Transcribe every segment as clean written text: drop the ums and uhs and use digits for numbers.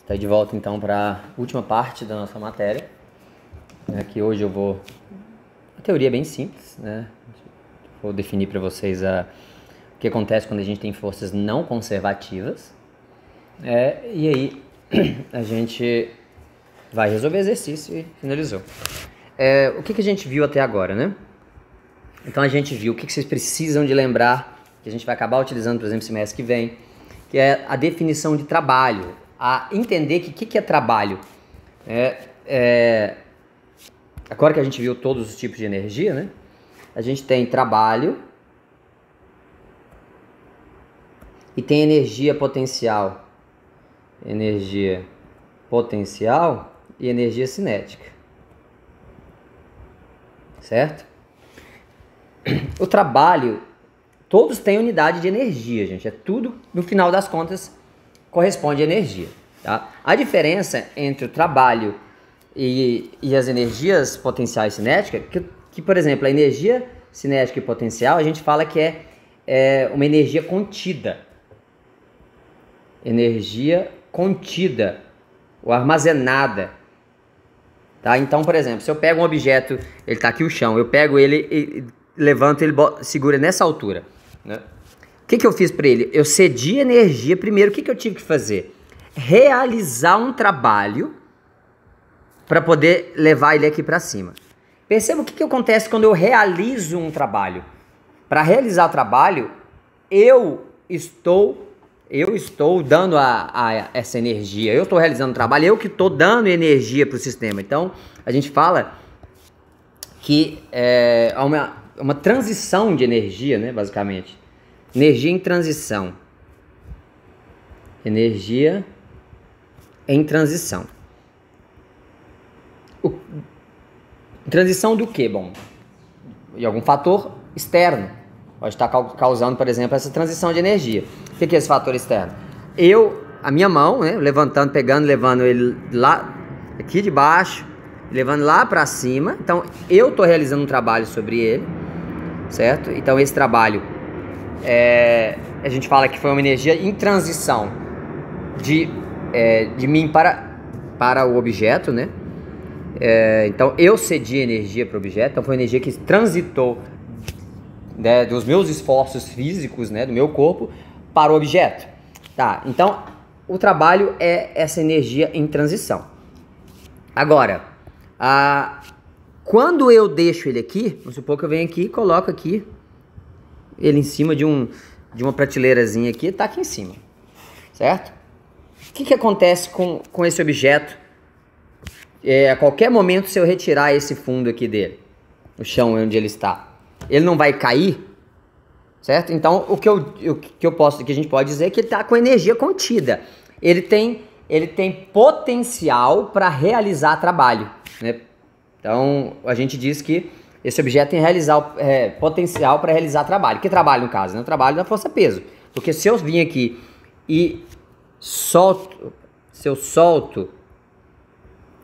Tá de volta então para a última parte da nossa matéria, né, que hoje eu vou... A teoria é bem simples, né? Vou definir para vocês o que acontece quando a gente tem forças não conservativas. E aí a gente vai resolver exercício e finalizou. O que a gente viu até agora, né? Então a gente viu o que vocês precisam de lembrar, que a gente vai acabar utilizando, por exemplo, semestre que vem, que é a definição de trabalho, a entender que o que é trabalho. Agora que a gente viu todos os tipos de energia, né? A gente tem trabalho e tem energia potencial e energia cinética, certo? O trabalho, todos têm unidade de energia, gente. Tudo, no final das contas, corresponde a energia, tá? A diferença entre o trabalho e as energias potenciais e cinéticas, que, por exemplo, a energia cinética e potencial, a gente fala que é uma energia contida. Energia contida ou armazenada, tá? Então, por exemplo, se eu pego um objeto, ele está aqui o chão, eu pego ele e levanto ele, segura nessa altura, né? O que eu fiz para ele? Eu cedi energia. Primeiro, o que eu tive que fazer? Realizar um trabalho para poder levar ele aqui para cima. Perceba o que acontece quando eu realizo um trabalho. Para realizar o trabalho, eu estou dando essa energia. Eu estou realizando o trabalho, eu que estou dando energia para o sistema. Então, a gente fala que é uma transição de energia, né, basicamente. Energia em transição. Energia em transição. Transição do quê? Bom, de algum fator externo. Pode estar causando, por exemplo, essa transição de energia. O que é esse fator externo? A minha mão, né, levantando, pegando, levando ele lá, aqui de baixo, levando lá para cima. Então, eu estou realizando um trabalho sobre ele, certo? Então, esse trabalho, a gente fala que foi uma energia em transição de mim para o objeto, né? Então, eu cedi energia para o objeto. Então, foi uma energia que transitou, né, dos meus esforços físicos, né, do meu corpo, para o objeto. Tá, então, o trabalho é essa energia em transição. Agora, quando eu deixo ele aqui, vamos supor que eu venho aqui e coloco aqui ele em cima de uma prateleirazinha aqui, tá aqui em cima, certo? O que acontece com esse objeto? A qualquer momento, se eu retirar esse fundo aqui dele, o chão onde ele está, ele não vai cair, certo? Então, o que a gente pode dizer é que ele está com energia contida. Ele tem potencial para realizar trabalho, né? Então, a gente diz que esse objeto tem potencial para realizar trabalho. Que trabalho, no caso? Né? O trabalho da força-peso. Porque se eu vim aqui e solto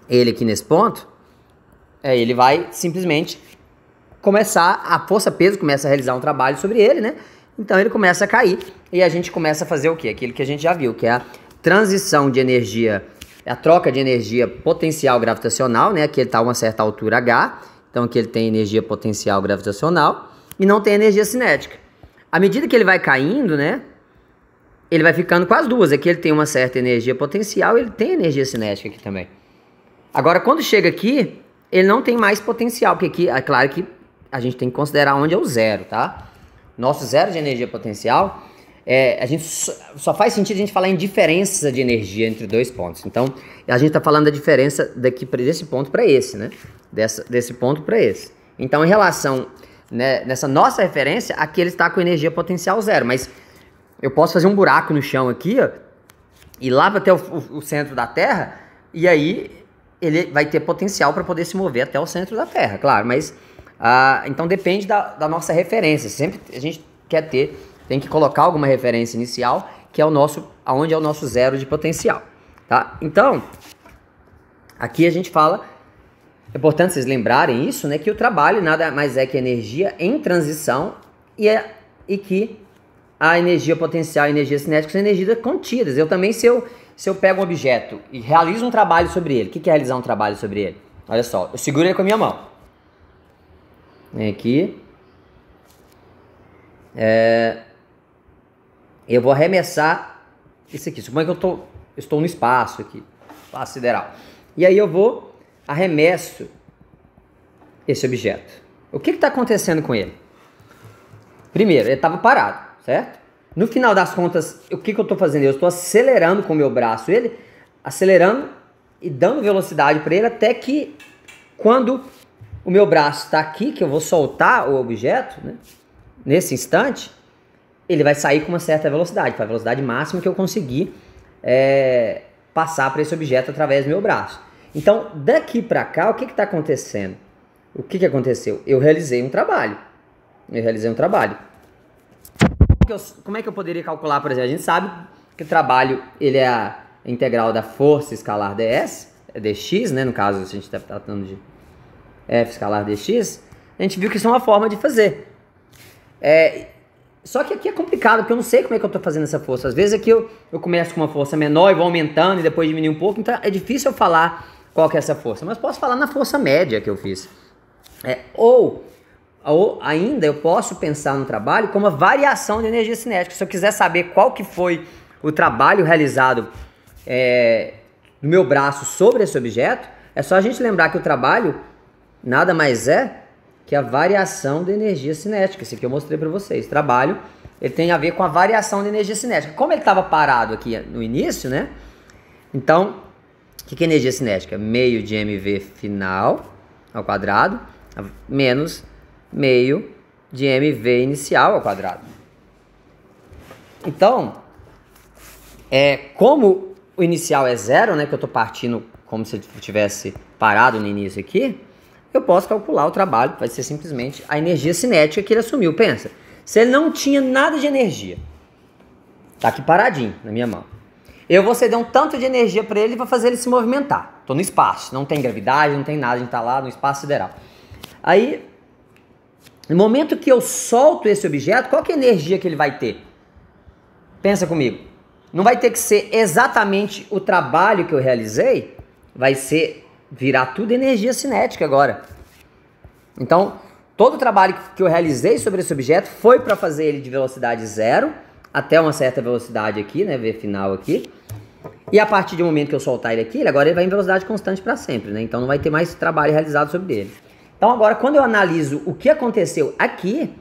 ele aqui nesse ponto, ele vai simplesmente a força-peso começa a realizar um trabalho sobre ele, né? Então ele começa a cair e a gente começa a fazer o quê? Aquilo que a gente já viu, que é a transição de energia, a troca de energia potencial gravitacional, né? Aqui ele está a uma certa altura H, então aqui ele tem energia potencial gravitacional e não tem energia cinética. À medida que ele vai caindo, né? Ele vai ficando com as duas. Aqui ele tem uma certa energia potencial e ele tem energia cinética aqui também. Agora, quando chega aqui, ele não tem mais potencial, porque aqui, é claro que a gente tem que considerar onde é o zero, tá? Nosso zero de energia potencial, a gente só faz sentido a gente falar em diferença de energia entre dois pontos. Então, a gente está falando da diferença desse ponto para esse, né? Desse ponto para esse. Então, em relação, né, nessa nossa referência, aqui ele está com energia potencial zero, mas eu posso fazer um buraco no chão aqui, ó, e lá até o centro da Terra, e aí ele vai ter potencial para poder se mover até o centro da Terra, claro, mas então depende da nossa referência. Sempre a gente tem que colocar alguma referência inicial, que é aonde é o nosso zero de potencial, tá? Então, aqui a gente fala, é importante vocês lembrarem isso, né, que o trabalho nada mais é que energia em transição e que a energia potencial e a energia cinética são energias contidas. Eu também, se se eu pego um objeto e realizo um trabalho sobre ele? O que é realizar um trabalho sobre ele? Olha só, eu seguro ele com a minha mão. Vem aqui. Eu vou arremessar isso aqui. Suponha que eu estou no espaço aqui, espaço sideral. E aí eu vou, arremesso esse objeto. O que está acontecendo com ele? Primeiro, ele estava parado, certo? No final das contas, o que eu estou fazendo? Eu estou acelerando com o meu braço ele, acelerando e dando velocidade para ele até que quando o meu braço está aqui, que eu vou soltar o objeto, né? Nesse instante, ele vai sair com uma certa velocidade, com a velocidade máxima que eu conseguir passar para esse objeto através do meu braço. Então, daqui para cá, o que está acontecendo? O que aconteceu? Eu realizei um trabalho. Como é que eu poderia calcular, por exemplo? A gente sabe que o trabalho ele é a integral da força escalar ds, é dx, né? No caso, se a gente está tratando de f escalar dx, a gente viu que isso é uma forma de fazer. Só que aqui é complicado, porque eu não sei como é que eu estou fazendo essa força. Às vezes aqui eu começo com uma força menor e vou aumentando e depois diminui um pouco, então é difícil eu falar qual que é essa força. Mas posso falar na força média que eu fiz. Ou ainda eu posso pensar no trabalho como uma variação de energia cinética. Se eu quiser saber qual que foi o trabalho realizado no meu braço sobre esse objeto, é só a gente lembrar que o trabalho nada mais é que a variação da energia cinética. Esse aqui eu mostrei para vocês. O trabalho ele tem a ver com a variação da energia cinética. Como ele estava parado aqui no início, né? Então, o que é energia cinética? Meio de mv final ao quadrado menos meio de mv inicial ao quadrado. Então, como o inicial é zero, né? Que eu estou partindo como se eu tivesse parado no início aqui, eu posso calcular o trabalho, vai ser simplesmente a energia cinética que ele assumiu. Pensa, se ele não tinha nada de energia, tá aqui paradinho na minha mão, eu vou ceder um tanto de energia para ele e vou fazer ele se movimentar. Estou no espaço, não tem gravidade, não tem nada, a gente está lá no espaço sideral. Aí, no momento que eu solto esse objeto, qual que é a energia que ele vai ter? Pensa comigo. Não vai ter que ser exatamente o trabalho que eu realizei, vai ser virar tudo energia cinética agora. Então, todo o trabalho que eu realizei sobre esse objeto foi para fazer ele de velocidade zero até uma certa velocidade aqui, né, v final aqui. E a partir do momento que eu soltar ele aqui, agora ele vai em velocidade constante para sempre, né? Então não vai ter mais trabalho realizado sobre ele. Então agora, quando eu analiso o que aconteceu aqui,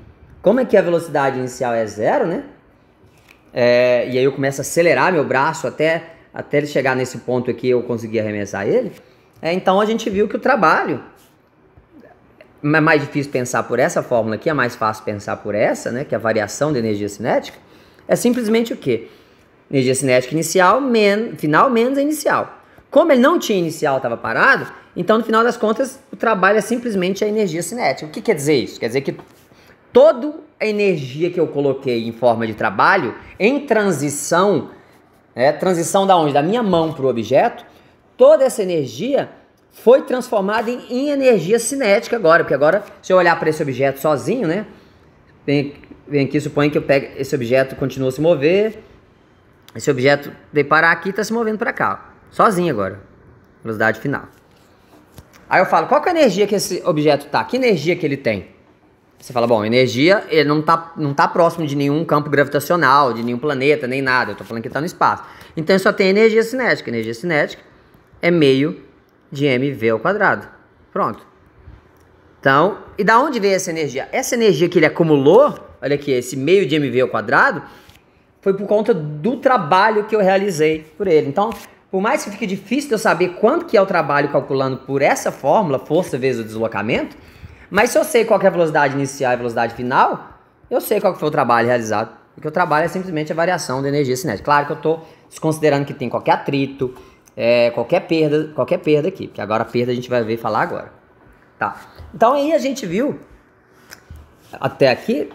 como é que a velocidade inicial é zero, né? E aí eu começo a acelerar meu braço até ele chegar nesse ponto aqui eu conseguir arremessar ele. Então a gente viu que o trabalho é mais difícil pensar por essa fórmula aqui, é mais fácil pensar por essa, né? Que é a variação da energia cinética. É simplesmente o quê? Energia cinética inicial, final menos a inicial. Como ele não tinha inicial, estava parado, então no final das contas o trabalho é simplesmente a energia cinética. O que quer dizer isso? Quer dizer que toda a energia que eu coloquei em forma de trabalho, em transição, transição da onde? Da minha mão para o objeto, toda essa energia foi transformada em energia cinética agora, porque agora se eu olhar para esse objeto sozinho, né? Vem aqui, suponho que eu pego esse objeto, continua a se mover, esse objeto veio parar aqui e está se movendo para cá, sozinho agora, velocidade final. Aí eu falo, qual que é a energia que esse objeto tá? Que energia que ele tem? Você fala, bom, energia, ele não tá próximo de nenhum campo gravitacional, de nenhum planeta, nem nada, eu tô falando que ele tá no espaço. Então só tem energia cinética. Energia cinética é meio de mv ao quadrado. Pronto. Então, e da onde veio essa energia? Essa energia que ele acumulou, olha aqui, esse meio de mv ao quadrado, foi por conta do trabalho que eu realizei por ele. Então, por mais que fique difícil de eu saber quanto que é o trabalho calculando por essa fórmula, força vezes o deslocamento, mas se eu sei qual que é a velocidade inicial e a velocidade final, eu sei qual que foi o trabalho realizado. Porque o trabalho é simplesmente a variação da energia cinética. Claro que eu estou desconsiderando que tem qualquer atrito, qualquer perda aqui. Porque agora a perda a gente vai ver falar agora. Tá. Então aí a gente viu, até aqui,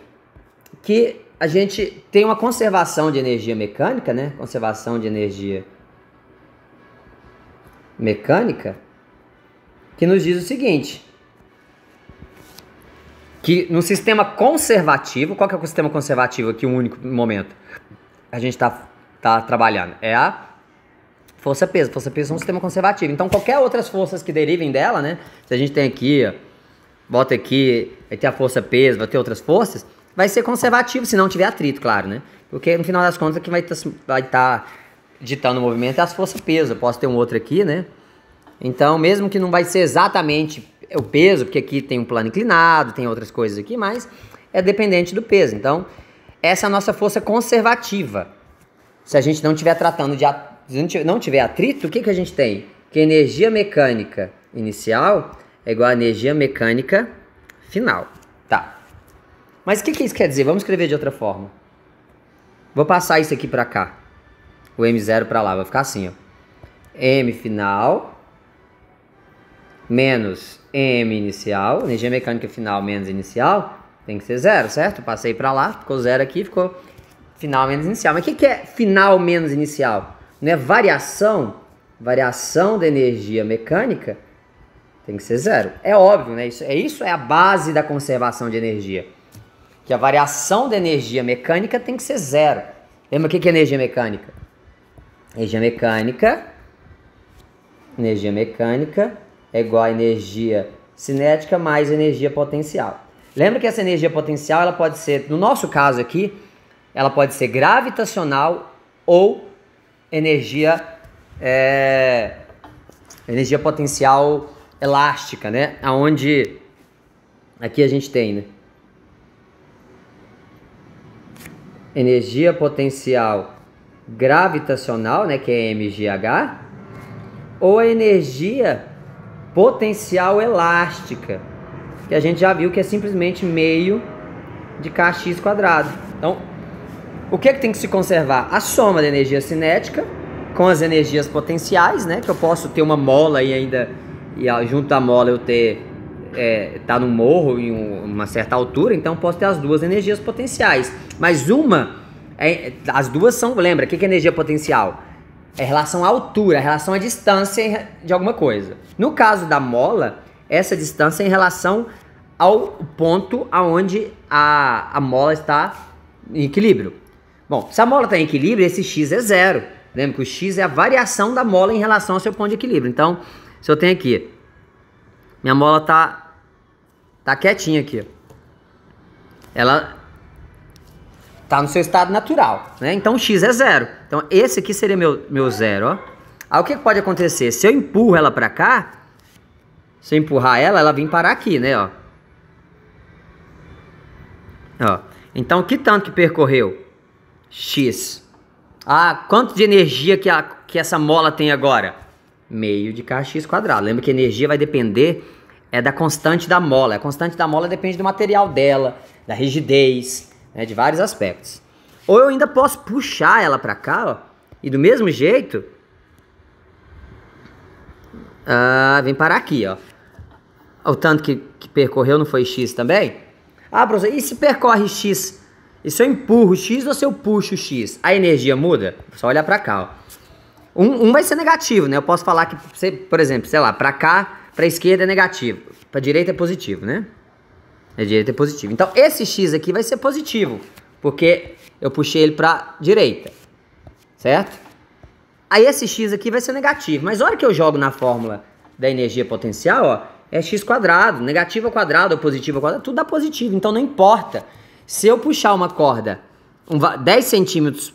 que a gente tem uma conservação de energia mecânica, né? Conservação de energia mecânica, que nos diz o seguinte, que no sistema conservativo, qual que é o sistema conservativo aqui, o único momento a gente tá trabalhando? É a Força-peso. Força-peso é um sistema conservativo. Então, qualquer outras forças que derivem dela, né? Se a gente tem aqui, ó, bota aqui, vai ter a força-peso, vai ter outras forças, vai ser conservativo se não tiver atrito, claro, né? Porque no final das contas, o que vai estar ditando o movimento é as forças-peso. Eu posso ter um outro aqui, né? Então, mesmo que não vai ser exatamente o peso, porque aqui tem um plano inclinado, tem outras coisas aqui, mas é dependente do peso. Então, essa é a nossa força conservativa. Se a gente não estiver tratando de... Se não tiver atrito, o que, que a gente tem? Que energia mecânica inicial é igual a energia mecânica final. Tá. Mas o que, que isso quer dizer? Vamos escrever de outra forma. Vou passar isso aqui para cá. O M0 para lá. Vai ficar assim, ó. M final menos M inicial. Energia mecânica final menos inicial tem que ser zero, certo? Passei para lá. Ficou zero aqui. Ficou final menos inicial. Mas o que, que é final menos inicial? Não é variação? Variação da energia mecânica tem que ser zero. É óbvio, né? Isso é a base da conservação de energia. Que a variação da energia mecânica tem que ser zero. Lembra o que é energia mecânica? Energia mecânica é igual a energia cinética mais energia potencial. Lembra que essa energia potencial, ela pode ser, no nosso caso aqui, ela pode ser gravitacional ou energia potencial elástica, né? Aonde aqui a gente tem, né? Energia potencial gravitacional, né, que é mgh, ou a energia potencial elástica, que a gente já viu que é simplesmente meio de kx quadrado. Então, o que tem que se conservar? A soma da energia cinética com as energias potenciais, né? Que eu posso ter uma mola e ainda, e junto à mola eu ter, tá num morro em uma certa altura, então eu posso ter as duas energias potenciais. Mas as duas são, lembra, o que é energia potencial? É relação à altura, relação à distância de alguma coisa. No caso da mola, essa distância é em relação ao ponto aonde a mola está em equilíbrio. Bom, se a mola está em equilíbrio, esse x é zero. Lembra que o x é a variação da mola em relação ao seu ponto de equilíbrio. Então, se eu tenho aqui, minha mola tá quietinha aqui. Ela tá no seu estado natural, né? Então o x é zero. Então esse aqui seria meu zero, ó. Aí o que pode acontecer? Se eu empurro ela para cá, se eu empurrar ela vem parar aqui, né, ó. Ó. Então que tanto que percorreu? X. Ah, quanto de energia que essa mola tem agora? Meio de kx quadrado. Lembra que a energia vai depender da constante da mola. A constante da mola depende do material dela, da rigidez, né, de vários aspectos. Ou eu ainda posso puxar ela para cá, ó, e do mesmo jeito vem parar aqui, ó. O tanto que percorreu não foi x também? Ah, professor, e se percorre x? E se eu empurro x ou se eu puxo x? A energia muda? Só olhar para cá, ó. Um vai ser negativo, né? Eu posso falar que, por exemplo, sei lá, para cá, para a esquerda é negativo, para a direita é positivo, né? A direita é positivo. Então, esse x aqui vai ser positivo, porque eu puxei ele para a direita, certo? Aí esse x aqui vai ser negativo, mas a hora que eu jogo na fórmula da energia potencial, ó, é x quadrado, negativo ao quadrado ou positivo ao quadrado, tudo dá positivo, então não importa. Se eu puxar uma corda 10 centímetros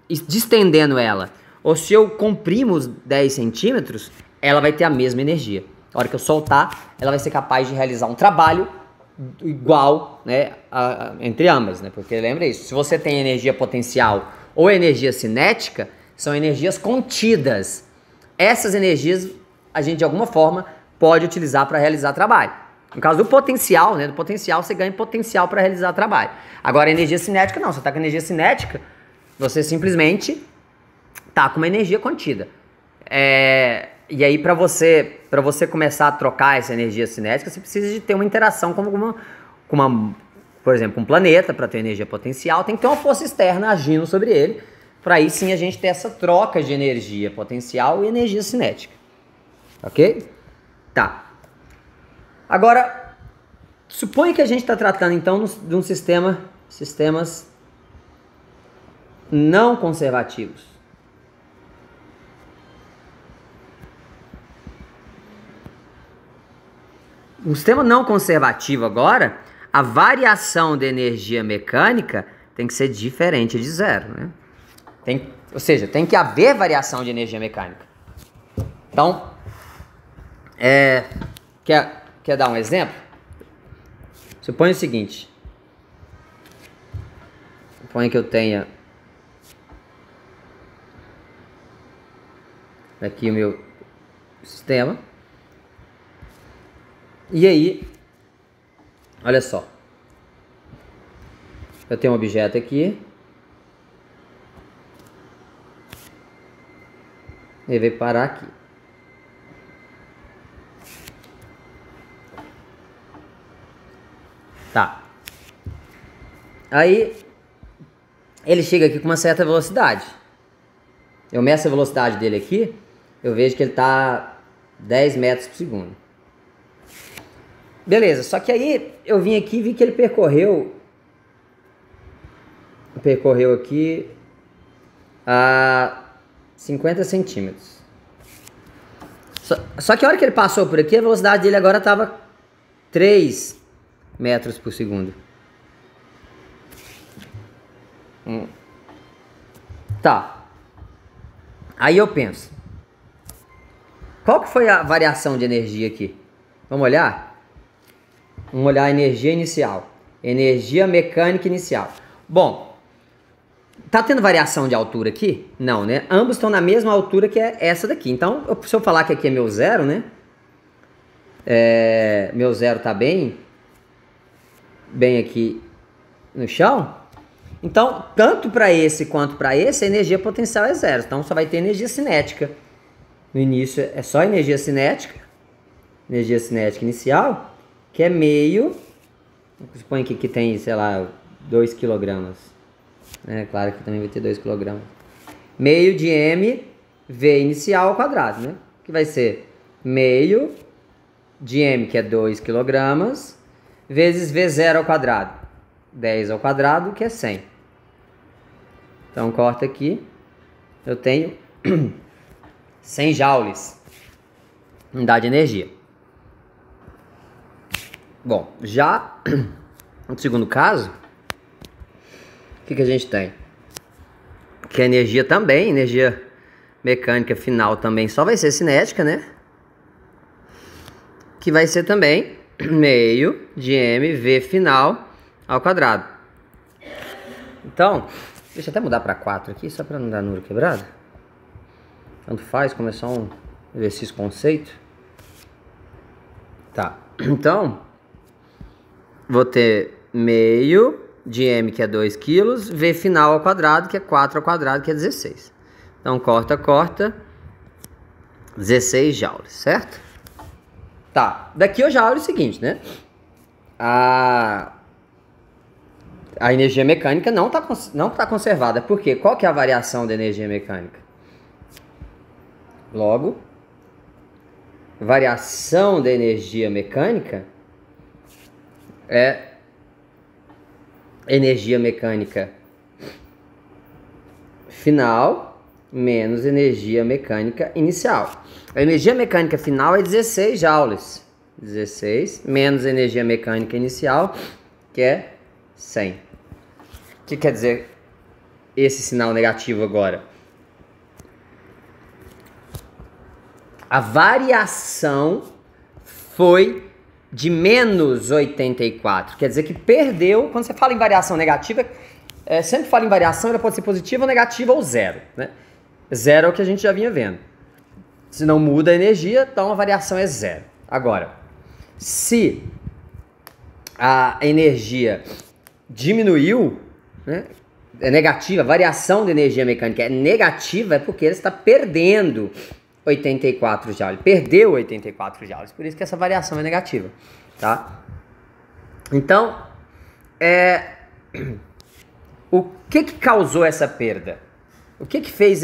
distendendo ela, ou se eu comprimo os 10 centímetros, ela vai ter a mesma energia. A hora que eu soltar, ela vai ser capaz de realizar um trabalho igual, né, entre ambas, né? Porque lembra isso, se você tem energia potencial ou energia cinética, são energias contidas. Essas energias a gente de alguma forma pode utilizar para realizar trabalho. No caso do potencial, né, do potencial você ganha potencial para realizar trabalho. Agora a energia cinética não, você está com energia cinética, você simplesmente tá com uma energia contida. E aí para você começar a trocar essa energia cinética, você precisa de ter uma interação com por exemplo, um planeta para ter energia potencial, tem que ter uma força externa agindo sobre ele, para aí sim a gente ter essa troca de energia potencial e energia cinética. Ok? Tá. Agora, suponha que a gente está tratando então de um sistemas não conservativos. Um sistema não conservativo agora, a variação de energia mecânica tem que ser diferente de zero, né? Ou seja, tem que haver variação de energia mecânica. Então, quer dar um exemplo? Suponha o seguinte. Suponha que eu tenha aqui o meu sistema. E aí, olha só. Eu tenho um objeto aqui. Ele vai parar aqui. Tá. Aí, ele chega aqui com uma certa velocidade. Eu meço a velocidade dele aqui, eu vejo que ele está 10 metros por segundo. Beleza, só que aí eu vim aqui e vi que ele percorreu aqui a 50 centímetros. Só que a hora que ele passou por aqui, a velocidade dele agora estava 3 metros por segundo. Tá. Aí eu penso, qual que foi a variação de energia aqui? Vamos olhar? Vamos olhar a energia inicial. Energia mecânica inicial. Bom, tá tendo variação de altura aqui? Não, né? Ambos estão na mesma altura que é essa daqui. Então, se eu falar que aqui é meu zero, né? Meu zero tá bem aqui no chão. Então, tanto para esse quanto para esse, a energia potencial é zero. Então, só vai ter energia cinética. No início é só energia cinética inicial, que é meio, suponho que aqui tem, sei lá, 2 kg. Claro que também vai ter 2 kg. Meio de mv inicial ao quadrado, né? Que vai ser meio de m, que é 2 kg, vezes v0 ao quadrado. 10 ao quadrado, que é 100. Então, corta aqui. Eu tenho 100 joules. Unidade de energia. Bom, já no segundo caso, o que a gente tem? Que a energia também, energia mecânica final também só vai ser cinética, né? Que vai ser também meio de mv final ao quadrado. Então, deixa eu até mudar para 4 aqui, só para não dar número quebrado. Tanto faz, como é só um exercício conceito. Tá, então, vou ter meio de m, que é 2 kg, v final ao quadrado, que é 4 ao quadrado, que é 16. Então, corta, 16 joules, certo? Tá, daqui eu já olho o seguinte, né? A energia mecânica não tá conservada. Por quê? Qual que é a variação da energia mecânica? Logo, variação da energia mecânica é energia mecânica final menos energia mecânica inicial. A energia mecânica final é 16 joules. 16 menos energia mecânica inicial, que é 100. O que quer dizer esse sinal negativo agora? A variação foi de menos 84. Quer dizer que perdeu. Quando você fala em variação negativa, sempre fala em variação, ela pode ser positiva ou negativa ou zero, né? Zero é o que a gente já vinha vendo. Se não muda a energia, então a variação é zero. Agora, se a energia diminuiu, né, é negativa, a variação de energia mecânica é negativa, é porque ele está perdendo 84 joules. Perdeu 84 joules. Por isso que essa variação é negativa. Tá? Então, o que causou essa perda? O que fez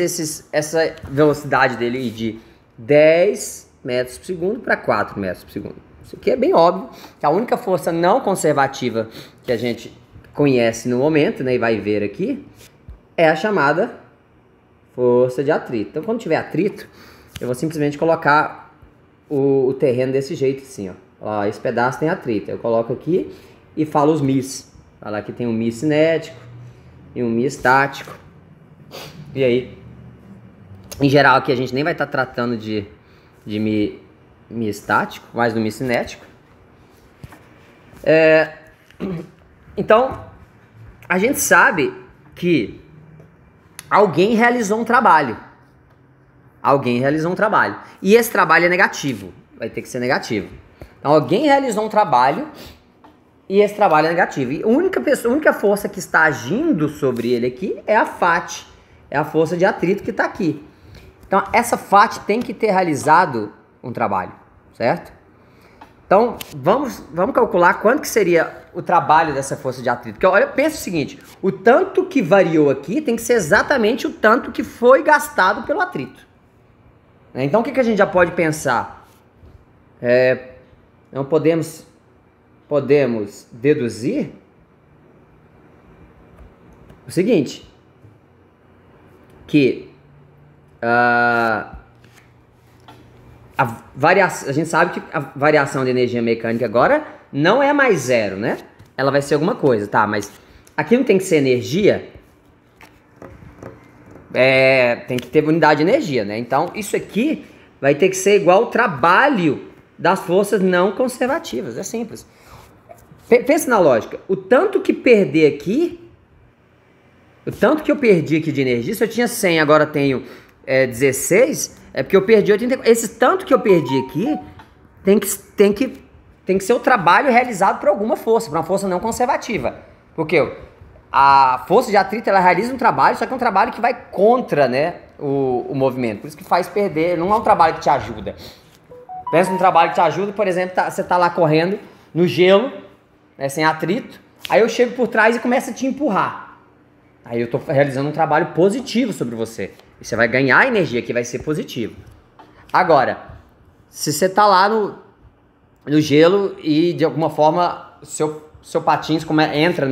essa velocidade dele ir de 10 metros por segundo para 4 metros por segundo? Isso aqui é bem óbvio, que a única força não conservativa que a gente conhece no momento, né, e vai ver aqui, é a chamada força de atrito. Então, quando tiver atrito, eu vou simplesmente colocar o terreno desse jeito assim, ó. Ó, esse pedaço tem atrito. Eu coloco aqui e falo os mis. Falar que tem um mi cinético e um mi estático. E aí, em geral aqui a gente nem vai estar tratando de mi estático, mas do mi cinético. Então, a gente sabe que alguém realizou um trabalho. Alguém realizou um trabalho. E esse trabalho é negativo. Vai ter que ser negativo. Então, alguém realizou um trabalho e esse trabalho é negativo. E a única força que está agindo sobre ele aqui é a FAT. É a força de atrito que está aqui. Então, essa FAT tem que ter realizado um trabalho, certo? Então, vamos calcular quanto que seria o trabalho dessa força de atrito. Porque, olha, pensa o seguinte, o tanto que variou aqui tem que ser exatamente o tanto que foi gastado pelo atrito. Então, o que a gente já pode pensar? Não podemos deduzir o seguinte, que a gente sabe que a variação de energia mecânica agora não é mais zero, né? Ela vai ser alguma coisa, tá? Mas aqui não tem que ser energia, tem que ter unidade de energia, né? Então isso aqui vai ter que ser igual ao trabalho das forças não conservativas, é simples. Pensa na lógica, o tanto que perder aqui, o tanto que eu perdi aqui de energia, se eu tinha 100, agora tenho 16, é porque eu perdi 80. Esse tanto que eu perdi aqui tem que ser o trabalho realizado por alguma força, por uma força não conservativa. Porque a força de atrito, ela realiza um trabalho, só que é um trabalho que vai contra, né, o movimento. Por isso que faz perder, não é um trabalho que te ajuda. Pensa num trabalho que te ajuda, por exemplo, você tá lá correndo no gelo, né, sem atrito, aí eu chego por trás e começo a te empurrar. Aí eu estou realizando um trabalho positivo sobre você. E você vai ganhar energia que vai ser positivo. Agora, se você está lá no gelo e de alguma forma seu patins entra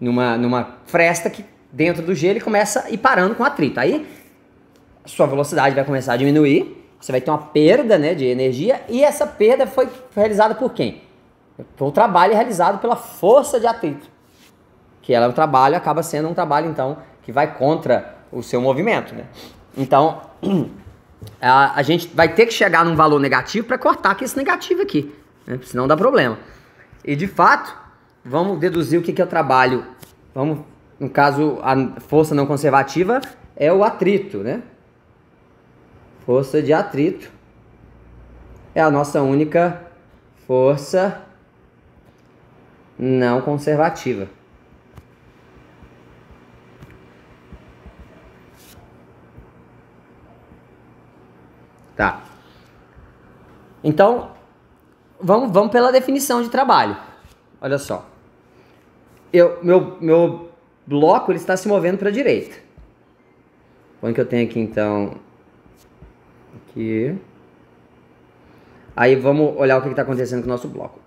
numa fresta que dentro do gelo e começa a ir parando com atrito. Aí a sua velocidade vai começar a diminuir, você vai ter uma perda, né, de energia, e essa perda foi realizada por quem? Foi o trabalho realizado pela força de atrito. Que ela é um trabalho, acaba sendo um trabalho, então, que vai contra o seu movimento, né? Então, a gente vai ter que chegar num valor negativo para cortar aqui esse negativo aqui, né? Senão dá problema. E, de fato, vamos deduzir o que é o trabalho. No caso, a força não conservativa é o atrito, né? Força de atrito é a nossa única força não conservativa. Tá. Então, vamos pela definição de trabalho. Olha só. Meu bloco ele está se movendo para a direita. Põe que eu tenho aqui, então. Aqui. Aí vamos olhar o que está acontecendo com o nosso bloco.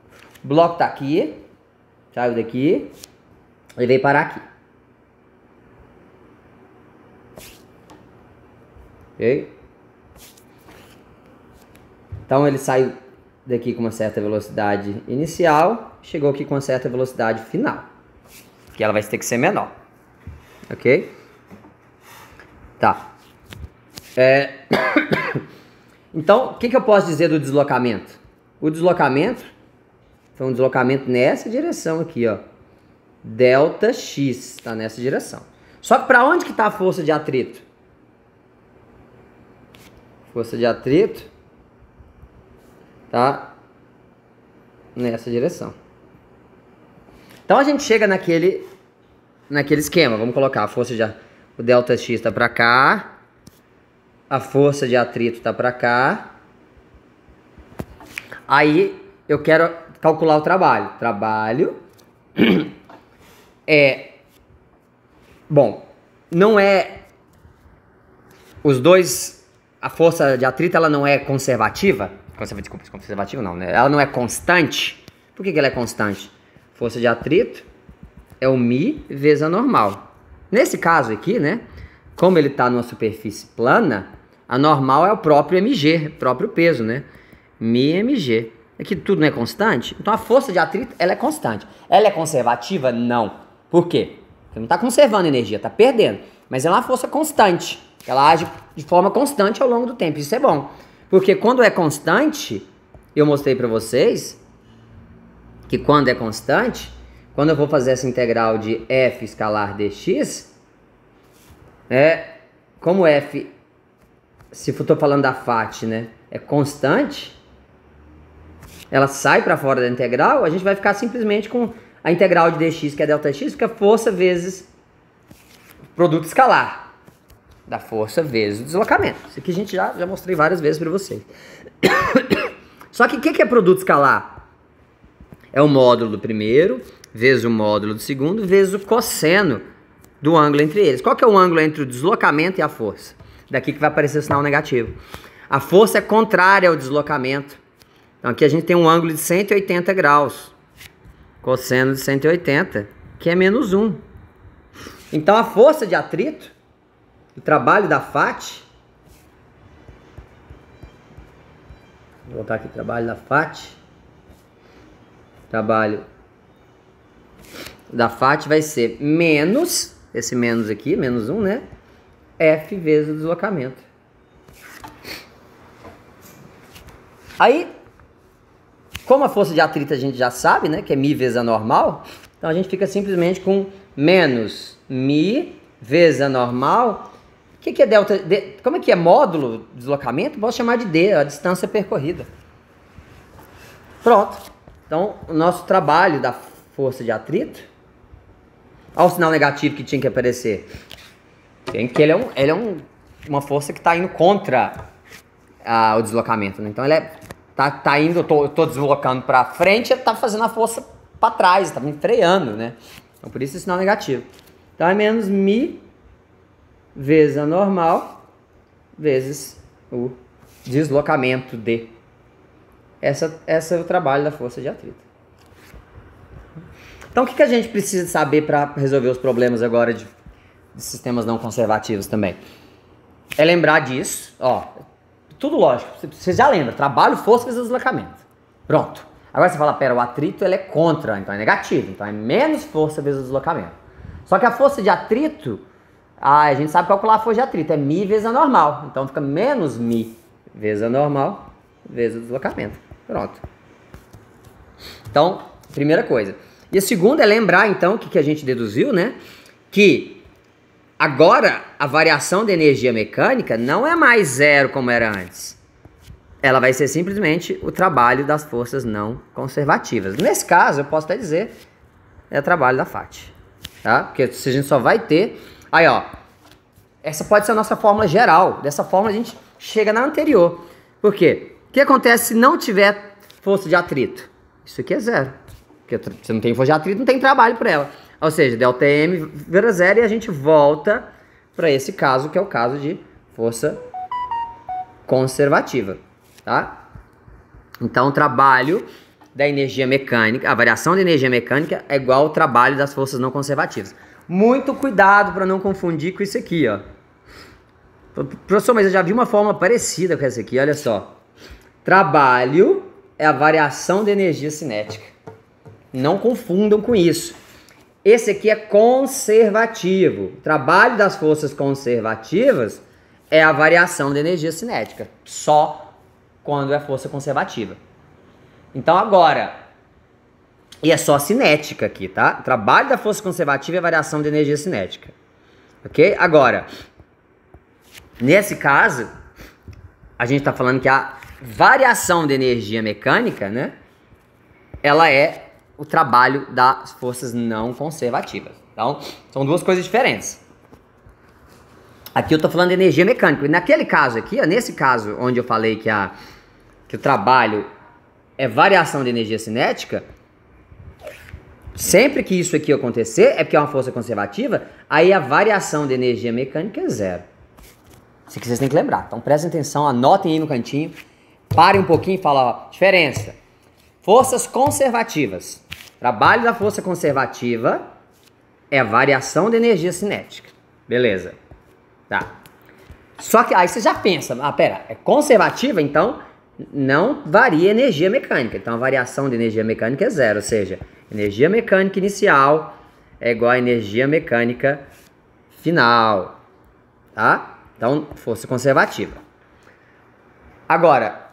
O bloco está aqui. Saiu daqui. Ele veio parar aqui. Ok? Então ele saiu daqui com uma certa velocidade inicial, chegou aqui com uma certa velocidade final, que ela vai ter que ser menor, ok? Tá. Então, o que eu posso dizer do deslocamento? O deslocamento foi um deslocamento nessa direção aqui, ó. Delta X, tá nessa direção. Só que para onde que tá a força de atrito? Força de atrito tá nessa direção. Então a gente chega naquele esquema. Vamos colocar a força o delta X tá para cá, a força de atrito tá para cá. Aí eu quero calcular o trabalho. Trabalho não é os dois. A força de atrito ela não é conservativa. Conservativa não, né? Ela não é constante. Por que ela é constante? Força de atrito é o Mi vezes a normal. Nesse caso aqui, né? Como ele está numa superfície plana, a normal é o próprio mg, próprio peso, né? Mi mg. Aqui tudo não é constante. Então a força de atrito, ela é constante. Ela é conservativa? Não. Por quê? Porque não está conservando energia, está perdendo. Mas ela é uma força constante. Ela age de forma constante ao longo do tempo. Isso é bom. Porque quando é constante, eu mostrei para vocês que quando é constante, quando eu vou fazer essa integral de f escalar dx, como f, se eu estou falando da FAT, né, é constante, ela sai para fora da integral, a gente vai ficar simplesmente com a integral de dx, que é ΔX, que é força vezes produto escalar. Da força vezes o deslocamento. Isso aqui a gente já mostrei várias vezes para vocês. Só que o que é produto escalar? É o módulo do primeiro, vezes o módulo do segundo, vezes o cosseno do ângulo entre eles. Qual que é o ângulo entre o deslocamento e a força? Daqui que vai aparecer o sinal negativo. A força é contrária ao deslocamento. Então aqui a gente tem um ângulo de 180 graus. Cosseno de 180, que é menos 1. Então a força de atrito, o trabalho da FAT, vou botar aqui trabalho da FAT, trabalho da FAT vai ser menos, esse menos aqui, menos 1, né? F vezes o deslocamento. Aí, como a força de atrito a gente já sabe, né? Que é μ vezes a normal, então a gente fica simplesmente com menos μ vezes a normal. O que é delta? Como é que é módulo de deslocamento? Posso chamar de D, a distância percorrida. Pronto. Então, o nosso trabalho da força de atrito, olha o sinal negativo que tinha que aparecer. Tem que ele é uma força que está indo contra o deslocamento, né? Então, ele tá indo, eu tô deslocando para frente, ele tá fazendo a força para trás, tá me freando, né? Então, por isso o sinal negativo. Então, é menos μ vezes a normal, vezes o deslocamento D. Esse é o trabalho da força de atrito. Então, o que a gente precisa saber para resolver os problemas agora de sistemas não conservativos também? É lembrar disso, ó, tudo lógico, você já lembra, trabalho, força vezes deslocamento. Pronto. Agora você fala, pera, o atrito ele é contra, então é negativo, então é menos força vezes deslocamento. Só que a força de atrito, a gente sabe calcular a força de atrito, é μ vezes a normal. Então fica menos μ vezes a normal vezes o deslocamento. Pronto. Então, primeira coisa. E a segunda é lembrar, então, o que a gente deduziu, né? Que agora a variação de energia mecânica não é mais zero como era antes. Ela vai ser simplesmente o trabalho das forças não conservativas. Nesse caso, eu posso até dizer, é o trabalho da FAT. Tá? Porque a gente só vai ter... Aí, ó, essa pode ser a nossa fórmula geral. Dessa forma a gente chega na anterior. Por quê? O que acontece se não tiver força de atrito? Isso aqui é zero. Porque se não tem força de atrito, não tem trabalho para ela. Ou seja, ΔM vira zero e a gente volta para esse caso, que é o caso de força conservativa. Tá? Então, o trabalho da energia mecânica, a variação da energia mecânica é igual ao trabalho das forças não conservativas. Muito cuidado para não confundir com isso aqui, ó. Professor, mas eu já vi uma forma parecida com essa aqui, olha só. Trabalho é a variação da energia cinética. Não confundam com isso. Esse aqui é conservativo. O trabalho das forças conservativas é a variação da energia cinética. Só quando é força conservativa. Então agora... E é só cinética aqui, tá? O trabalho da força conservativa é a variação de energia cinética. Ok? Agora, nesse caso, a gente está falando que a variação de energia mecânica, né? Ela é o trabalho das forças não conservativas. Então, são duas coisas diferentes. Aqui eu estou falando de energia mecânica. E naquele caso aqui, ó, nesse caso onde eu falei que o trabalho é variação de energia cinética... Sempre que isso aqui acontecer, é porque é uma força conservativa, aí a variação de energia mecânica é zero. Isso aqui vocês têm que lembrar. Então prestem atenção, anotem aí no cantinho, parem um pouquinho e falem, ó, diferença. Forças conservativas. Trabalho da força conservativa é a variação de energia cinética. Beleza. Tá. Só que aí você já pensa, pera, é conservativa, então não varia energia mecânica. Então a variação de energia mecânica é zero, ou seja, energia mecânica inicial é igual a energia mecânica final, tá? Então, força conservativa. Agora,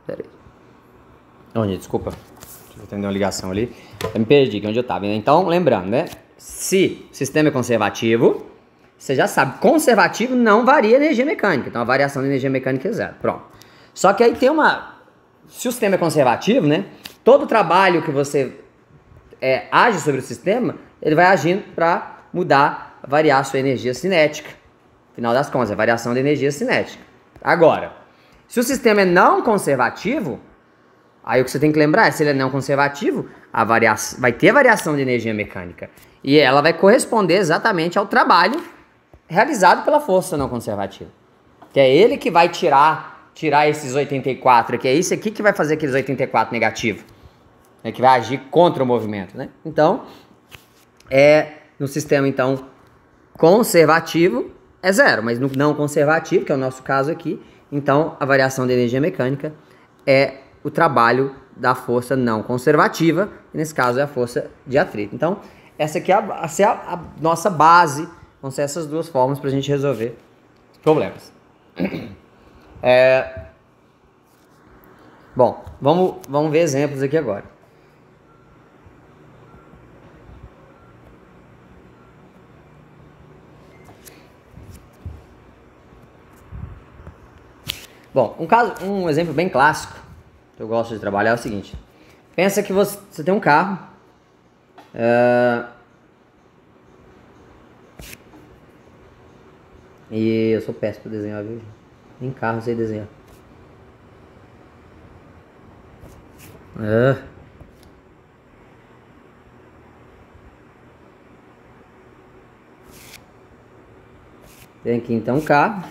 peraí. Onde? Desculpa. Vou atender uma ligação ali. Eu me perdi onde eu estava. Então, lembrando, né? Se o sistema é conservativo, você já sabe, conservativo não varia energia mecânica. Então, a variação de energia mecânica é zero. Pronto. Só que aí tem uma... Se o sistema é conservativo, né? Todo trabalho que você age sobre o sistema, ele vai agindo para mudar, variar a sua energia cinética. Final das contas, a variação da energia cinética. Agora, se o sistema é não conservativo, aí o que você tem que lembrar é, se ele é não conservativo, vai ter variação de energia mecânica. E ela vai corresponder exatamente ao trabalho realizado pela força não conservativa. Que é ele que vai tirar esses 84, que é isso aqui que vai fazer aqueles 84 negativos. Né, que vai agir contra o movimento. Né? Então, no sistema então, conservativo é zero, mas no não conservativo, que é o nosso caso aqui, então a variação de energia mecânica é o trabalho da força não conservativa, e nesse caso é a força de atrito. Então, essa aqui é a nossa base, vão ser essas duas formas para a gente resolver os problemas. Bom, vamos ver exemplos aqui agora. Bom, um exemplo bem clássico que eu gosto de trabalhar é o seguinte. Pensa que você tem um carro. E eu sou péssimo para desenhar, viu? Nem carro eu sei desenhar. Tem aqui então um carro.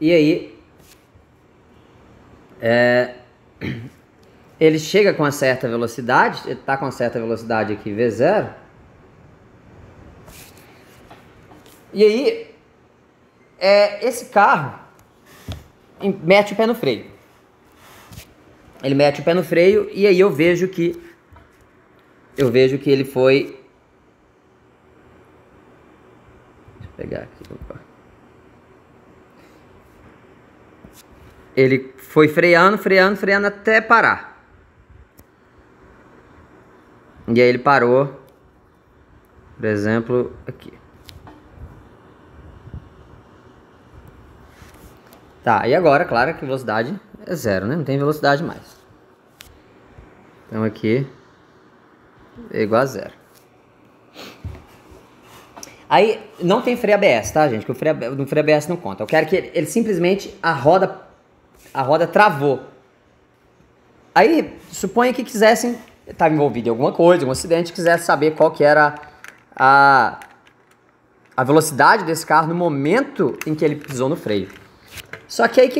E aí ele chega com uma certa velocidade, ele está com uma certa velocidade aqui, V0. E aí, esse carro mete o pé no freio. Ele mete o pé no freio e aí eu vejo que ele foi... Deixa eu pegar aqui, opa. Ele foi freando até parar. E aí ele parou, por exemplo, aqui. Tá, e agora, claro que a velocidade é zero, né? Não tem velocidade mais. Então aqui é igual a zero. Aí não tem freio ABS, tá, gente? Que no freio ABS não conta. Eu quero que ele simplesmente a roda travou. Aí, suponha que quisessem, estava envolvido em alguma coisa, algum acidente, quisesse saber qual que era a velocidade desse carro no momento em que ele pisou no freio. Só que aí,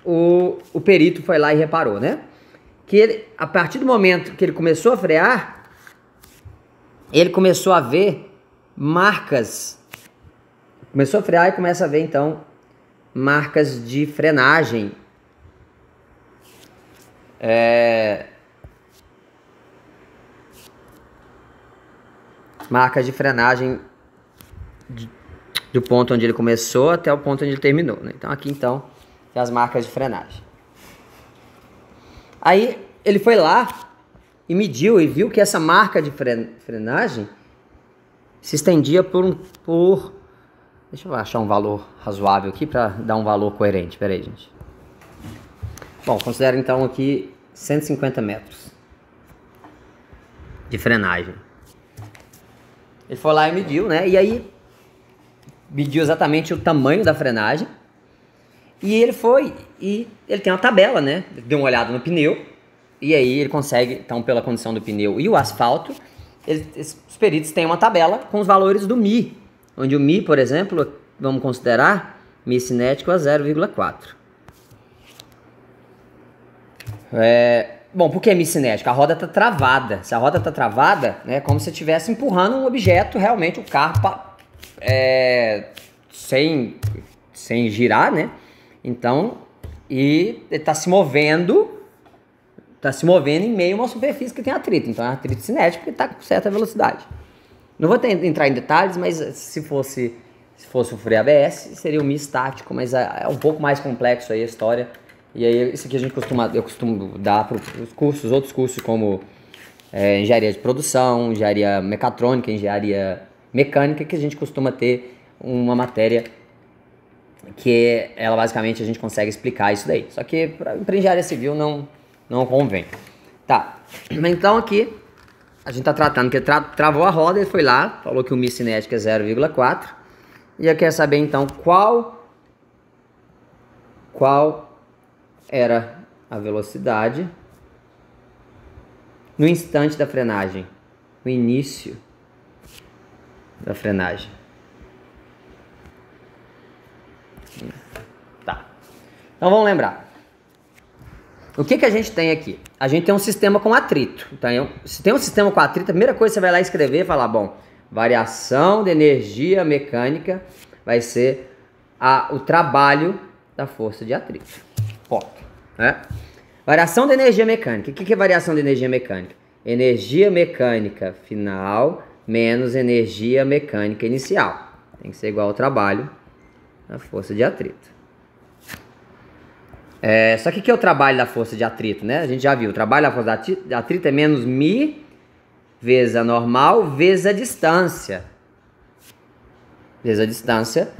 o perito foi lá e reparou, né? Que ele, a partir do momento que ele começou a frear, ele começou a ver marcas. Começou a frear e começa a ver, então, marcas de frenagem. Marcas de frenagem do ponto onde ele começou até o ponto onde ele terminou, né? Então aqui então tem as marcas de frenagem. Aí ele foi lá e mediu e viu que essa marca de frenagem se estendia por deixa eu achar um valor razoável aqui para dar um valor coerente. Pera aí, gente. Bom, considero então aqui 150 metros de frenagem. Ele foi lá e mediu, né? E aí mediu exatamente o tamanho da frenagem. E ele foi e ele tem uma tabela, né? Deu uma olhada no pneu. E aí ele consegue, então, pela condição do pneu e o asfalto, os peritos têm uma tabela com os valores do Mi. Onde o Mi, por exemplo, vamos considerar Mi cinético a 0,4. Bom, por que Mi cinético? A roda está travada. Se a roda está travada, é como se estivesse empurrando um objeto, realmente o carro sem girar, né? Então, e ele está se movendo em meio a uma superfície que tem atrito. Então é atrito cinético que está com certa velocidade. Não vou entrar em detalhes, mas se fosse o freio ABS, seria o Mi estático, mas é um pouco mais complexo aí a história. E aí isso aqui eu costumo dar para os cursos, outros cursos como engenharia de produção, engenharia mecatrônica, engenharia mecânica, que a gente costuma ter uma matéria que ela basicamente a gente consegue explicar isso daí. Só que para engenharia civil não convém. Tá, então aqui a gente tá tratando que ele travou a roda, ele foi lá, falou que o Mi cinético é 0,4. E eu quero saber então qual era a velocidade no instante da frenagem, no início da frenagem. Tá. Então vamos lembrar. O que a gente tem aqui? A gente tem um sistema com atrito. Então, se tem um sistema com atrito, a primeira coisa que você vai lá escrever e falar, bom, variação de energia mecânica vai ser o trabalho da força de atrito. Ponto. Né? Variação de energia mecânica. O que é variação de energia mecânica? Energia mecânica final menos energia mecânica inicial. Tem que ser igual ao trabalho da força de atrito. Só que o que é o trabalho da força de atrito, né? A gente já viu, o trabalho da força de atrito é menos Mi vezes a normal vezes a distância. Vezes a distância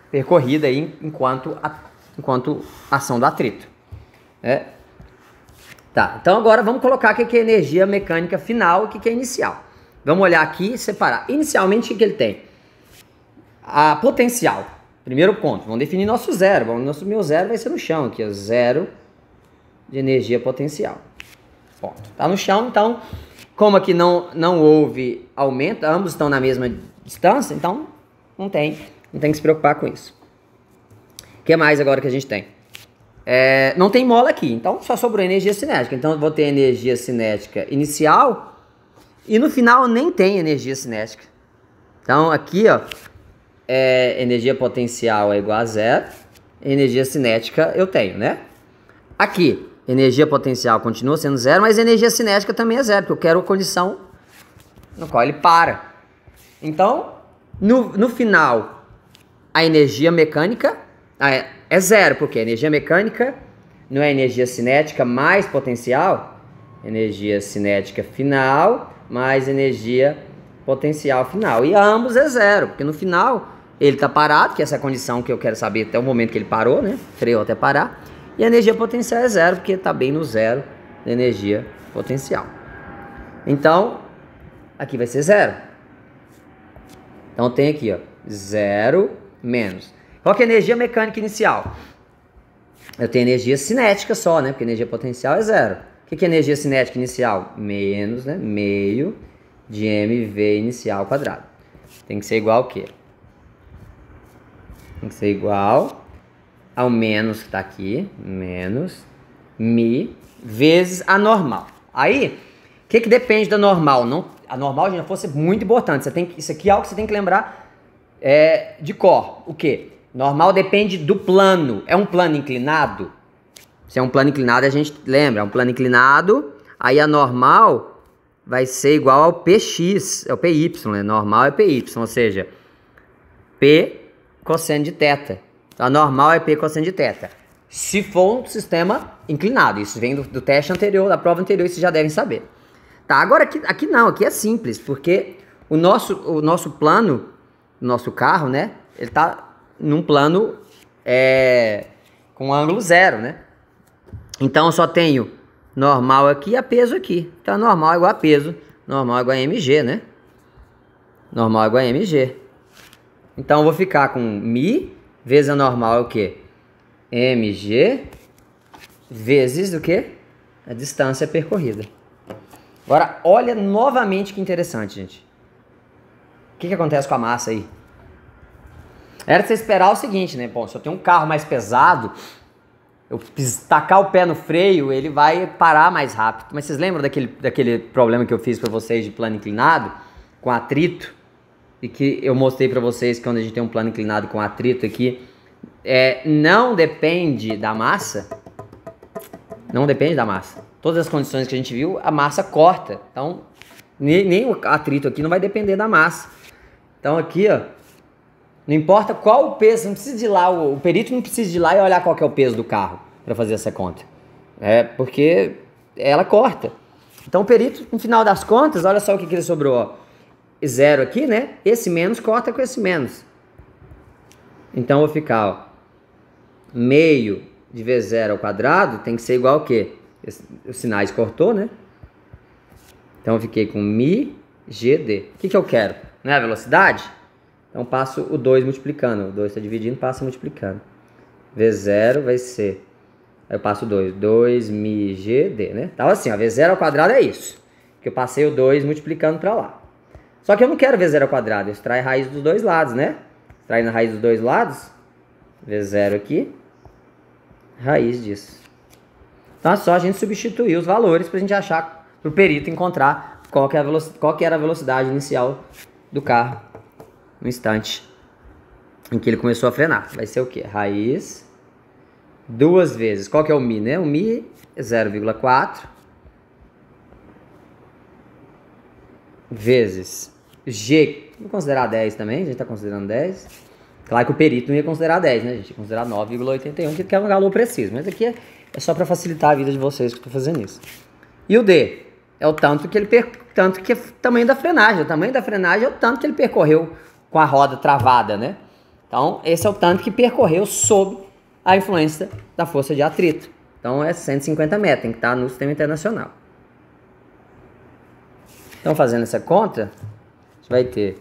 percorrida aí enquanto ação do atrito. Tá, então agora vamos colocar o que é energia mecânica final e o que é inicial. Vamos olhar aqui e separar. Inicialmente, o que ele tem? A potencial. Primeiro ponto, vamos definir nosso zero. Meu zero vai ser no chão aqui, ó, zero de energia potencial. Ponto. Tá no chão, então, como aqui não houve aumento, ambos estão na mesma distância, então não tem que se preocupar com isso. O que mais agora que a gente tem? Não tem mola aqui, então só sobrou energia cinética. Então eu vou ter energia cinética inicial e no final nem tem energia cinética. Então aqui, ó, energia potencial é igual a zero, energia cinética eu tenho, né? Aqui, energia potencial continua sendo zero, mas energia cinética também é zero, porque eu quero a condição no qual ele para. Então, no final, a energia mecânica é zero, porque a energia mecânica não é energia cinética mais potencial, energia cinética final mais energia potencial final. E ambos é zero, porque no final ele está parado, que é essa condição que eu quero saber até o momento que ele parou, né? Freou até parar. E a energia potencial é zero, porque está bem no zero da energia potencial. Então, aqui vai ser zero. Então tem aqui, ó, zero menos. Qual que é a energia mecânica inicial? Eu tenho energia cinética só, né? Porque energia potencial é zero. O que é energia cinética inicial? Menos, né? Meio de mv inicial quadrado. Tem que ser igual ao quê? Tem que ser igual ao menos que está aqui, menos mi vezes a normal. Aí, o que depende da normal? A normal, gente, fosse muito importante. Isso aqui é algo que você tem que lembrar de cor. O quê? Normal depende do plano. É um plano inclinado? Se é um plano inclinado, a gente lembra. É um plano inclinado, aí a normal vai ser igual ao px, é o py, né? Normal é py, ou seja, p cosseno de θ. A normal é p cosseno de θ. Se for um sistema inclinado, isso vem do teste anterior, da prova anterior, vocês já devem saber. Tá, agora aqui não, aqui é simples, porque o nosso plano, o nosso carro, né, ele tá num plano com ângulo zero, né? Então eu só tenho normal aqui e a peso aqui. Então normal é igual a peso, normal é igual a mg, né? Normal é igual a mg. Então eu vou ficar com mi vezes a normal é o quê? Mg vezes o quê? A distância percorrida. Agora, olha novamente que interessante, gente. O que acontece com a massa aí? Era de você esperar o seguinte, né? Bom, se eu tenho um carro mais pesado, eu tacar o pé no freio, ele vai parar mais rápido. Mas vocês lembram daquele problema que eu fiz para vocês de plano inclinado, com atrito? E que eu mostrei para vocês que quando a gente tem um plano inclinado com atrito aqui, não depende da massa. Não depende da massa. Todas as condições que a gente viu, a massa corta. Então, nem o atrito aqui não vai depender da massa. Então aqui, ó, não importa qual o peso, não precisa de ir lá, o perito não precisa de ir lá e olhar qual que é o peso do carro para fazer essa conta. Porque ela corta. Então o perito, no final das contas, olha só o que ele sobrou, ó. 0 aqui, né? Esse menos corta com esse menos. Então eu vou ficar, ó, meio de V0 ao quadrado tem que ser igual ao quê? Os sinais cortou, né? Então eu fiquei com mi GD. O que eu quero? Não é a velocidade? Então passo o 2 multiplicando. O 2 está dividindo, passa multiplicando. V0 vai ser... Aí eu passo o 2. 2 mi GD, né? Então assim, ó, V0 ao quadrado é isso. Que eu passei o 2 multiplicando para lá. Só que eu não quero V0 ao quadrado. Eu extraio a raiz dos dois lados, né? Extraindo a raiz dos dois lados. V0 aqui. Raiz disso. Então é só a gente substituir os valores para a gente achar, para o perito encontrar qual que era a velocidade inicial do carro no instante em que ele começou a frenar. Vai ser o quê? Raiz 2 vezes. Qual que é o mi, né? O mi é 0,4 vezes G. Vamos considerar 10 também, a gente está considerando 10. Claro que o perito não ia considerar 10, né? A gente ia considerar 9,81, que é um valor preciso. Mas aqui é só para facilitar a vida de vocês que eu estou fazendo isso. E o D é o tanto que tanto que é o tamanho da frenagem. O tamanho da frenagem é o tanto que ele percorreu com a roda travada, né? Então, esse é o tanto que percorreu sob a influência da força de atrito. Então, é 150 metros, tem que estar no sistema internacional. Então, fazendo essa conta, você vai ter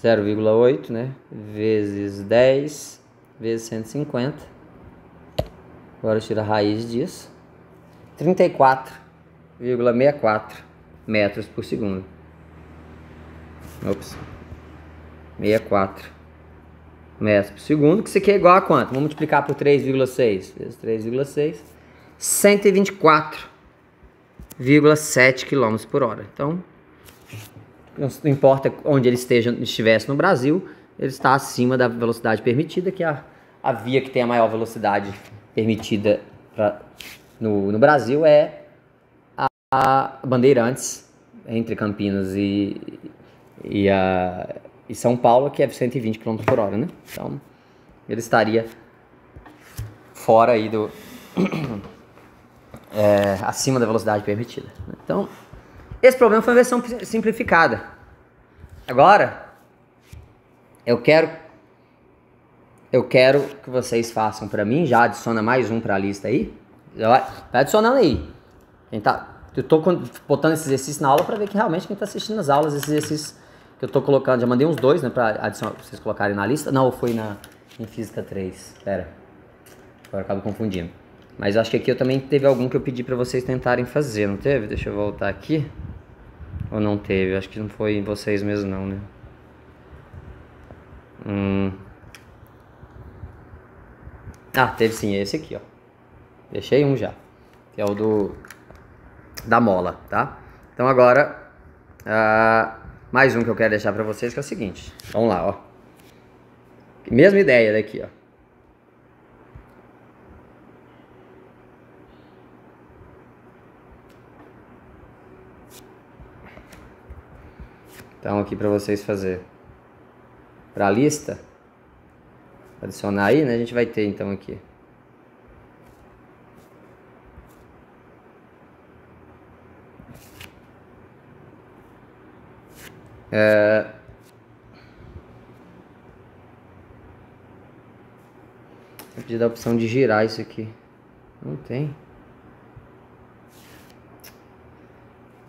0,8, né? Vezes 10, vezes 150. Agora tira a raiz disso. 34,64 metros por segundo. Ops. 64 metros por segundo, que isso aqui é igual a quanto? Vamos multiplicar por 3,6 vezes 3,6. 124,7 km por hora. Então, não importa onde ele estivesse no Brasil, ele está acima da velocidade permitida, que é a via que tem a maior velocidade permitida no Brasil é a Bandeirantes, entre Campinas e São Paulo, que é 120 km por hora, né? Então, ele estaria fora aí acima da velocidade permitida. Então, esse problema foi uma versão simplificada. Agora, eu quero que vocês façam para mim, já adiciona mais um para a lista aí. Vai adicionando aí. Eu tô botando esse exercício na aula para ver que realmente quem está assistindo as aulas, esses exercícios que eu tô colocando, já mandei uns 2, né, para adicionar, pra vocês colocarem na lista. Não, foi em Física 3. Espera. Agora eu acabo confundindo. Mas acho que aqui eu também teve algum que eu pedi para vocês tentarem fazer, não teve? Deixa eu voltar aqui. Ou não teve? Acho que não foi em vocês mesmo não, né? Ah, teve sim, esse aqui, ó. Deixei um já. Que é o da mola, tá? Então agora, mais um que eu quero deixar pra vocês, que é o seguinte. Vamos lá, ó. Mesma ideia daqui, ó. Então aqui pra vocês fazer pra lista, adicionar aí, né? A gente vai ter então aqui. Eu pedi a opção de girar isso aqui. Não tem.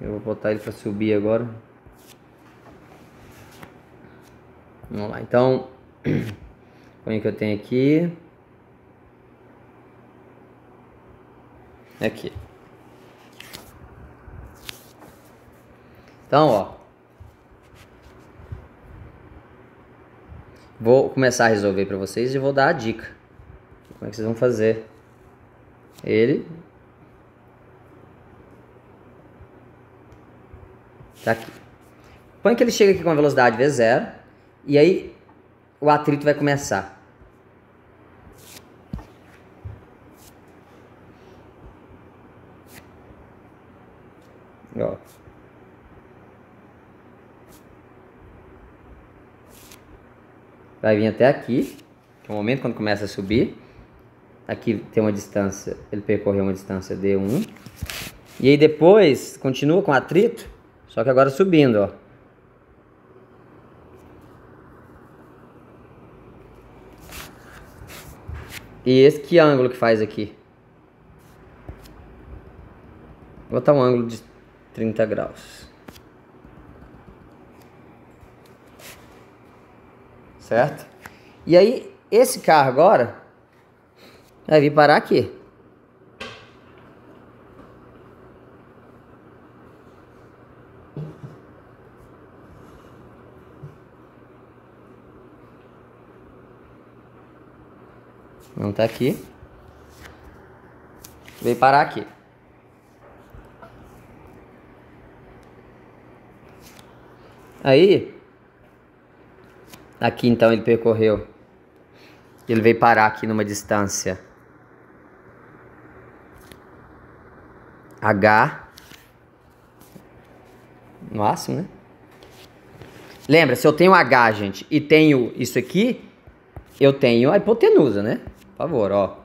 Eu vou botar ele para subir agora. Vamos lá, então. Põe o que eu tenho aqui. Aqui. Então, ó. Vou começar a resolver para vocês e vou dar a dica. Como é que vocês vão fazer? Ele tá aqui. Põe que ele chega aqui com a velocidade V0 e aí o atrito vai começar. Ó. Vai vir até aqui, que é o momento quando começa a subir. Aqui tem uma distância, ele percorreu uma distância D1. E aí depois continua com atrito, só que agora subindo, ó. E esse que ângulo que faz aqui? Vou botar um ângulo de 30 graus. Certo? E aí, esse carro agora vai vir parar aqui. Não tá aqui. Veio parar aqui. Aí, aqui então ele percorreu. Ele veio parar aqui numa distância H. No máximo, né? Lembra, se eu tenho H, gente, e tenho isso aqui, eu tenho a hipotenusa, né? Por favor, ó.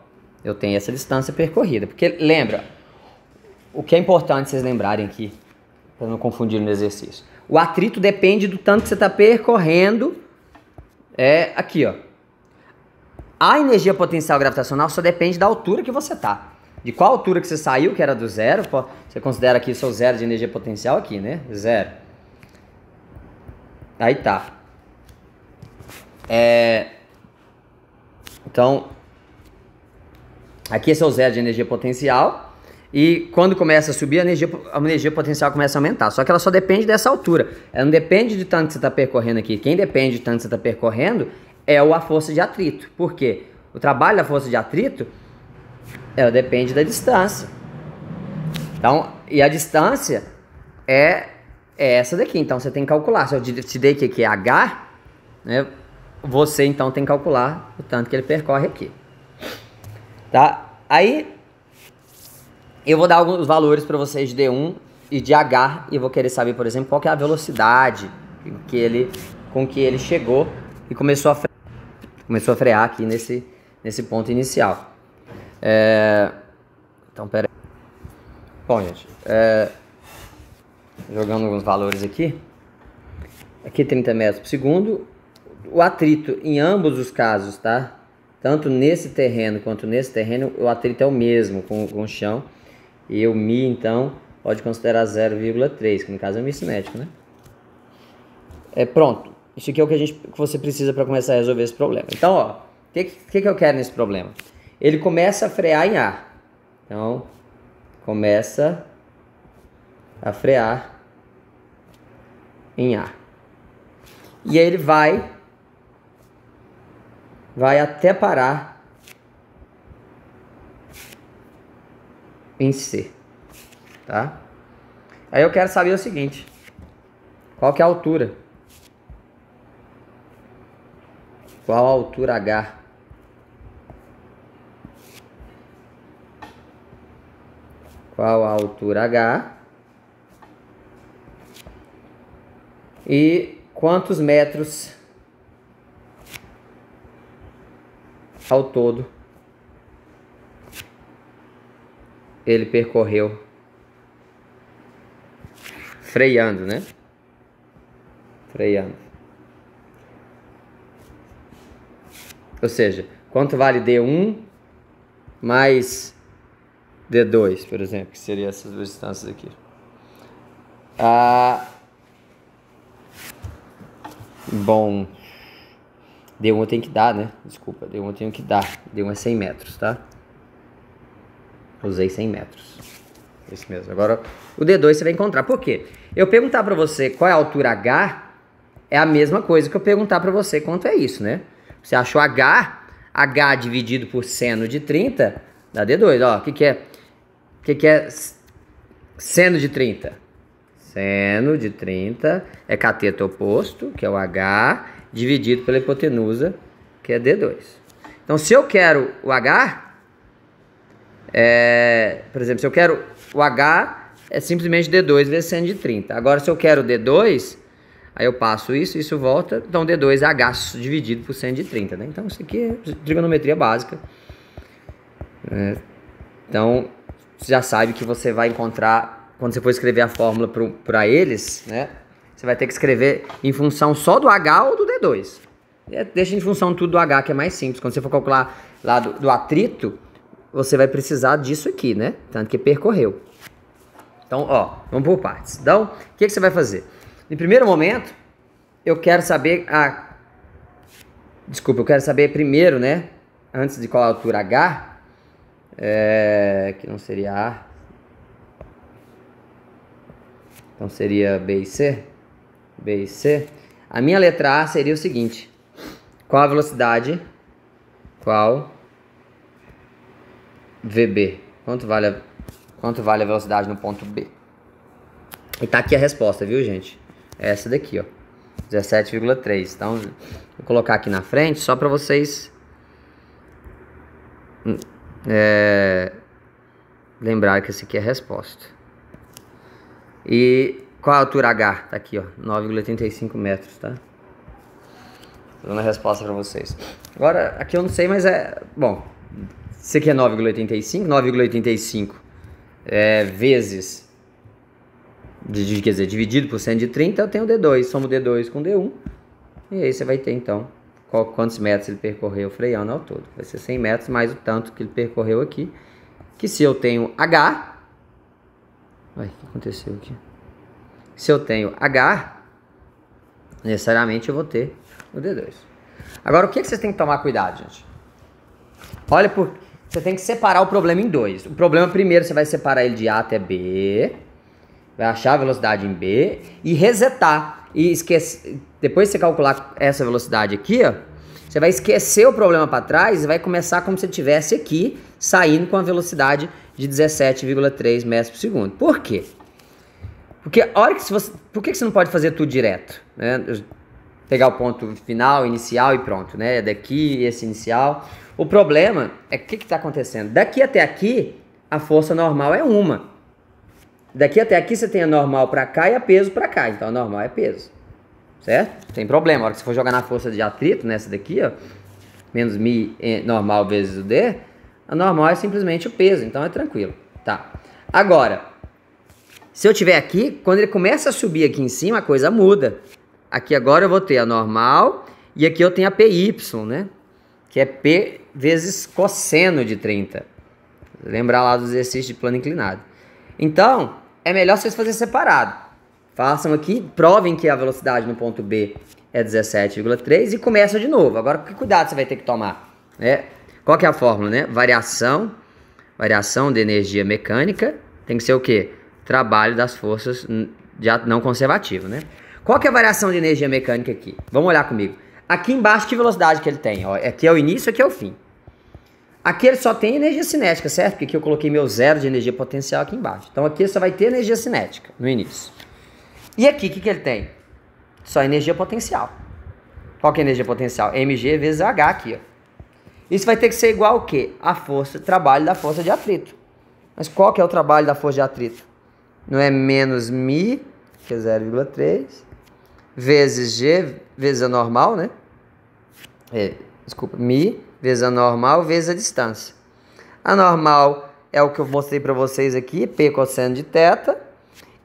Eu tenho essa distância percorrida. Porque, lembra, o que é importante vocês lembrarem aqui, para não confundir no exercício. O atrito depende do tanto que você está percorrendo. É aqui, ó. A energia potencial gravitacional só depende da altura que você tá. De qual altura que você saiu, que era do zero. Você considera aqui o seu zero de energia potencial aqui, né? Zero. Aí tá. Então, aqui é seu zero de energia potencial. E quando começa a subir, a energia potencial começa a aumentar. Só que ela só depende dessa altura. Ela não depende de tanto que você está percorrendo aqui. Quem depende de tanto que você está percorrendo é a força de atrito. Por quê? O trabalho da força de atrito, ela depende da distância. Então, e a distância é essa daqui. Então, você tem que calcular. Se eu te dei que é H, né, você então tem que calcular o tanto que ele percorre aqui. Tá? Aí eu vou dar alguns valores para vocês de D1 e de H e vou querer saber, por exemplo, qual que é a velocidade com que ele chegou e começou a frear aqui nesse ponto inicial. Então, pera aí. Bom, gente, jogando alguns valores aqui. Aqui 30 metros por segundo. O atrito em ambos os casos, tá? Tanto nesse terreno quanto nesse terreno, o atrito é o mesmo com o chão. E o Mi, então, pode considerar 0,3, que no caso é o Mi cinético, né? Pronto. Isso aqui é o que você precisa para começar a resolver esse problema. Então, ó, o que eu quero nesse problema? Ele começa a frear em A. Então, começa a frear em A. E aí ele vai até parar em C, tá? Aí eu quero saber o seguinte: qual que é a altura? Qual a altura H? Qual a altura H? E quantos metros ao todo ele percorreu freando, né? Freando. Ou seja, quanto vale D1 mais D2, por exemplo, que seria essas duas distâncias aqui. Bom, D1 eu tenho que dar, né? Desculpa, D1 eu tenho que dar. D1 é 100 metros, tá? Usei 100 metros. Isso mesmo. Agora, o D2 você vai encontrar. Por quê? Eu perguntar pra você qual é a altura H é a mesma coisa que eu perguntar pra você quanto é isso, né? Você achou H dividido por seno de 30 dá D2. Ó, o que é seno de 30? Seno de 30 é cateto oposto, que é o H, dividido pela hipotenusa, que é D2. Então, se eu quero o H, por exemplo, se eu quero o H é simplesmente D2 vezes seno de 30. Agora, se eu quero D2, aí eu passo isso volta, então D2 é H dividido por seno de 30, né? Então, isso aqui é trigonometria básica. Então, você já sabe que você vai encontrar, quando você for escrever a fórmula para eles, né? Você vai ter que escrever em função só do H ou do D2. Deixa em função tudo do H, que é mais simples. Quando você for calcular lá do atrito, você vai precisar disso aqui, né? Tanto que percorreu. Então, ó, vamos por partes. Então, o que você vai fazer? No primeiro momento, eu quero saber Desculpa, eu quero saber primeiro, né? Antes de qual altura H, que não seria A. Então seria B e C. B e C. A minha letra A seria o seguinte. Qual a velocidade? Qual VB? Quanto vale a velocidade no ponto B? E tá aqui a resposta, viu, gente? É essa daqui, ó. 17,3. Então, vou colocar aqui na frente só para vocês lembrar que essa aqui é a resposta. E qual a altura H? Tá aqui, ó. 9,85 metros, tá? Tô dando a resposta para vocês. Agora, aqui eu não sei, mas bom, isso aqui é 9,85. 9,85 vezes... quer dizer, dividido por 100 de 30, eu tenho D2. Somo D2 com D1. E aí você vai ter, então, quantos metros ele percorreu freando ao todo. Vai ser 100 metros mais o tanto que ele percorreu aqui. Que se eu tenho H... Ué, o que aconteceu aqui? Se eu tenho H, necessariamente eu vou ter o D2. Agora, o que vocês têm que tomar cuidado, gente? Olha, você tem que separar o problema em dois. O problema primeiro, você vai separar ele de A até B... Vai achar a velocidade em B e resetar. E esquecer. Depois de você calcular essa velocidade aqui, ó, você vai esquecer o problema para trás e vai começar como se estivesse aqui, saindo com a velocidade de 17,3 metros por segundo. Por quê? Porque a hora que por que você não pode fazer tudo direto? Né? Pegar o ponto final, inicial e pronto, né? Daqui, esse inicial. O problema é que o que está acontecendo? Daqui até aqui, a força normal é uma. Daqui até aqui você tem a normal para cá e a peso para cá. Então a normal é peso. Certo? Não tem problema. A hora que você for jogar na força de atrito, nessa daqui, ó, menos mi normal vezes o D, a normal é simplesmente o peso. Então é tranquilo. Tá. Agora, se eu tiver aqui, quando ele começa a subir aqui em cima, a coisa muda. Aqui agora eu vou ter a normal e aqui eu tenho a PY, né? Que é P vezes cosseno de 30. Lembrar lá do exercício de plano inclinado. Então, é melhor vocês fazerem separado. Façam aqui, provem que a velocidade no ponto B é 17,3 e começam de novo. Agora, que cuidado você vai ter que tomar? Qual que é a fórmula, né? Variação de energia mecânica tem que ser o quê? Trabalho das forças não conservativas, né? Qual que é a variação de energia mecânica aqui? Vamos olhar comigo. Aqui embaixo, que velocidade que ele tem? Ó, aqui é o início, aqui é o fim. Aqui ele só tem energia cinética, certo? Porque aqui eu coloquei meu zero de energia potencial aqui embaixo. Então aqui ele só vai ter energia cinética no início. E aqui, o que ele tem? Só energia potencial. Qual que é a energia potencial? mg vezes h aqui, ó. Isso vai ter que ser igual ao quê? A força, trabalho da força de atrito. Mas qual que é o trabalho da força de atrito? Não é menos mi, que é 0,3, vezes g, vezes a normal, né? Desculpa, mi vezes a normal vezes a distância. A normal é o que eu mostrei para vocês aqui, P cosseno de θ.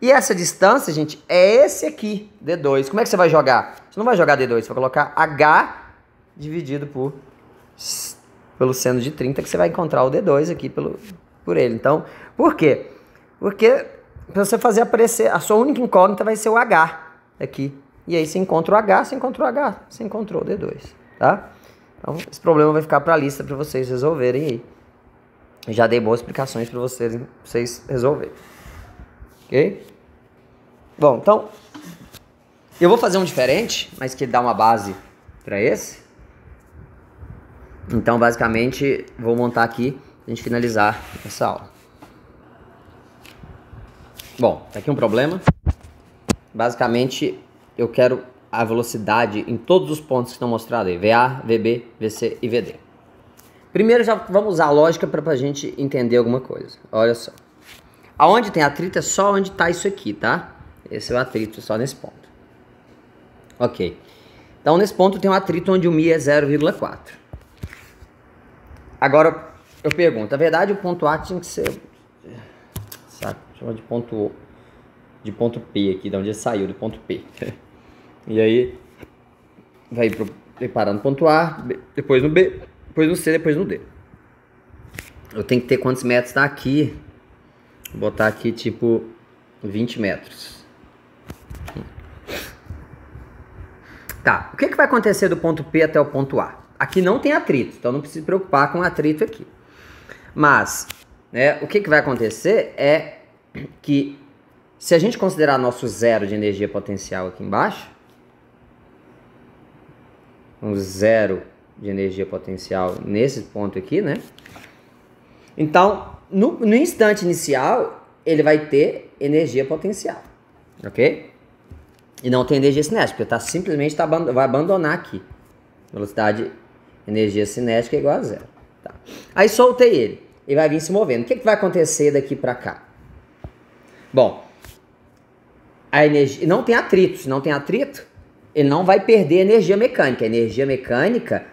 E essa distância, gente, é esse aqui, D2. Como é que você vai jogar? Você não vai jogar D2, você vai colocar H dividido pelo seno de 30, que você vai encontrar o D2 aqui por ele. Então, por quê? Porque para você fazer aparecer, a sua única incógnita vai ser o H aqui. E aí você encontra o H, você encontrou o H, você encontrou o D2, tá? Então, esse problema vai ficar para a lista para vocês resolverem aí. Já dei boas explicações para vocês resolverem. Ok? Bom, então, eu vou fazer um diferente, mas que dá uma base para esse. Então, basicamente, vou montar aqui para a gente finalizar essa aula. Bom, tá aqui um problema. Basicamente, eu quero a velocidade em todos os pontos que estão mostrados aí. VA, VB, VC e VD. Primeiro já vamos usar a lógica para a gente entender alguma coisa. Olha só. Aonde tem atrito é só onde está isso aqui, tá? Esse é o atrito, só nesse ponto. Ok. Então, nesse ponto tem um atrito onde o μ é 0,4. Agora, eu pergunto, na verdade o ponto A tinha que ser... Sabe? Chama de ponto P aqui, de onde ele saiu, do ponto P. E aí, vai preparando o ponto A, depois no B, depois no C, depois no D. Eu tenho que ter quantos metros tá aqui? Vou botar aqui, tipo, 20 metros. Tá, o que vai acontecer do ponto P até o ponto A? Aqui não tem atrito, então não precisa se preocupar com o atrito aqui. Mas, né, o que vai acontecer é que, se a gente considerar nosso zero de energia potencial aqui embaixo, um zero de energia potencial nesse ponto aqui, né? Então, no instante inicial, ele vai ter energia potencial, ok? E não tem energia cinética, porque simplesmente vai abandonar aqui. Velocidade, energia cinética é igual a zero. Tá. Aí soltei ele. Ele vai vir se movendo. O que vai acontecer daqui para cá? Bom, a energia não tem atrito. Se não tem atrito, ele não vai perder energia mecânica. A energia mecânica,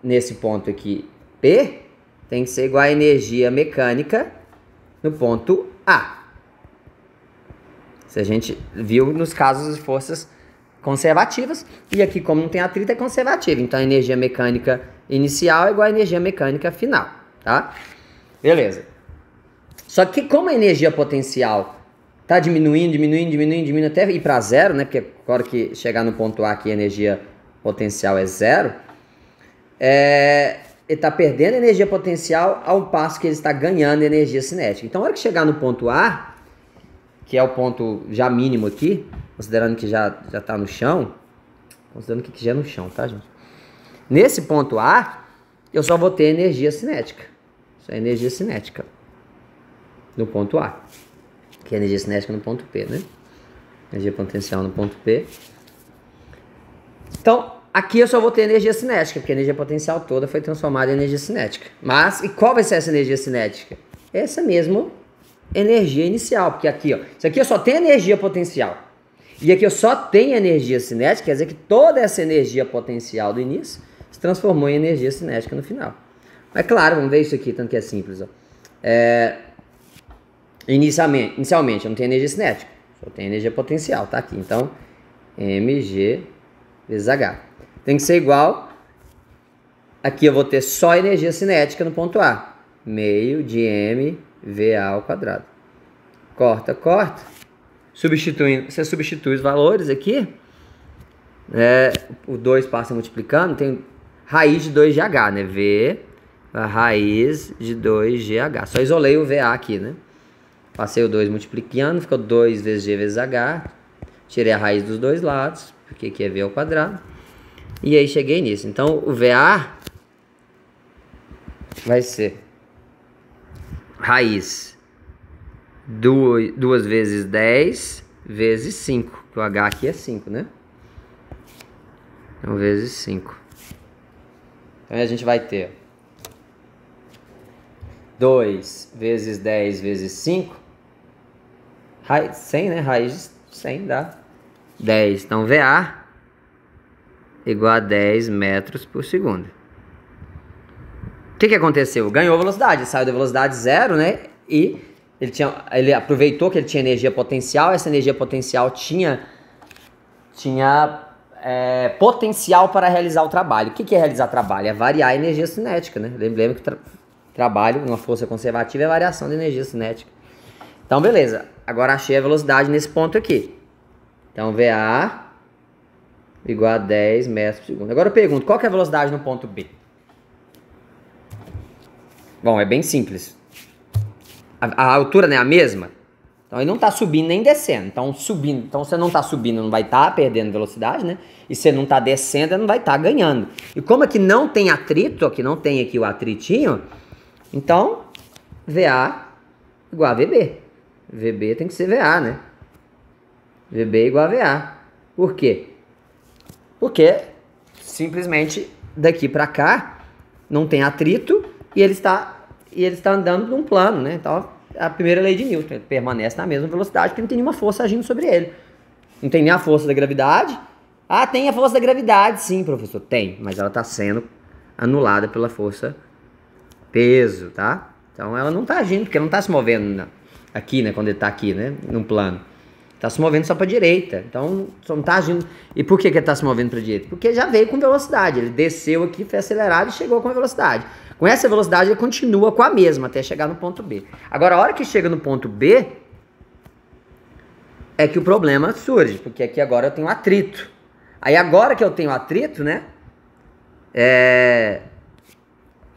nesse ponto aqui, P, tem que ser igual a energia mecânica no ponto A. Se a gente viu nos casos de forças conservativas, e aqui como não tem atrito é conservativa, então a energia mecânica inicial é igual a energia mecânica final, tá? Beleza. Só que como a energia potencial tá diminuindo até ir para zero, né? Porque agora que chegar no ponto A aqui a energia potencial é zero, ele está perdendo energia potencial ao passo que ele está ganhando energia cinética. Então, na hora que chegar no ponto A, que é o ponto já mínimo aqui, considerando que já está no chão, considerando que já é no chão, tá, gente? Nesse ponto A, eu só vou ter energia cinética. Isso é energia cinética no ponto A, que é energia cinética no ponto P, né? Energia potencial no ponto P. Então, aqui eu só vou ter energia cinética, porque a energia potencial toda foi transformada em energia cinética. Mas, e qual vai ser essa energia cinética? Essa mesmo energia inicial, porque aqui, ó, isso aqui eu só tenho energia potencial. E aqui eu só tenho energia cinética, quer dizer que toda essa energia potencial do início se transformou em energia cinética no final. Mas claro, vamos ver isso aqui, tanto que é simples, ó. Inicialmente eu não tenho energia cinética, só tenho energia potencial, tá aqui. Então, mg vezes h. Tem que ser igual, aqui eu vou ter só energia cinética no ponto A, meio de mva ao quadrado. Corta, corta. Substituindo, você substitui os valores aqui, o 2 passa multiplicando, tem raiz de 2 de h, né? V, a raiz de 2 de h. Só isolei o VA aqui, né? Passei o 2 multiplicando, ficou 2 vezes g vezes h. Tirei a raiz dos dois lados, porque aqui é v ao quadrado. E aí cheguei nisso. Então, o VA vai ser raiz 2 vezes 10 vezes 5. Que o h aqui é 5, né? Então, vezes 5. Então, a gente vai ter 2 vezes 10 vezes 5. 100, né? Raiz de 100 dá 10. Então, VA igual a 10 metros por segundo. O que aconteceu? Ganhou velocidade. Saiu da velocidade zero, né? E ele aproveitou que ele tinha energia potencial. Essa energia potencial tinha potencial para realizar o trabalho. O que é realizar trabalho? É variar a energia cinética, né? Lembra que trabalho, uma força conservativa, é variação da energia cinética. Então, beleza. Agora achei a velocidade nesse ponto aqui. Então, VA igual a 10 metros por segundo. Agora eu pergunto, qual que é a velocidade no ponto B? Bom, é bem simples. A altura não é a mesma? Então ele não está subindo nem descendo. Então, você não está subindo, não vai estar perdendo velocidade, né? E você não está descendo, não vai estar ganhando. E como aqui não tem atrito, aqui não tem aqui o atritinho, então VA igual a VB. VB tem que ser VA, né? VB igual a VA. Por quê? Porque simplesmente daqui para cá não tem atrito e ele está andando num plano, né? Então a primeira lei de Newton. Ele permanece na mesma velocidade porque não tem nenhuma força agindo sobre ele. Não tem nem a força da gravidade. Ah, tem a força da gravidade, sim, professor. Tem, mas ela está sendo anulada pela força peso, tá? Então ela não está agindo, porque ela não está se movendo aqui, né? Quando ele está aqui, né? Num plano. Está se movendo só para a direita. Então só não está agindo. E por que ele está se movendo para a direita? Porque ele já veio com velocidade. Ele desceu aqui, foi acelerado e chegou com a velocidade. Com essa velocidade ele continua com a mesma até chegar no ponto B. Agora, a hora que chega no ponto B, é que o problema surge, porque aqui agora eu tenho atrito. Aí agora que eu tenho atrito, né?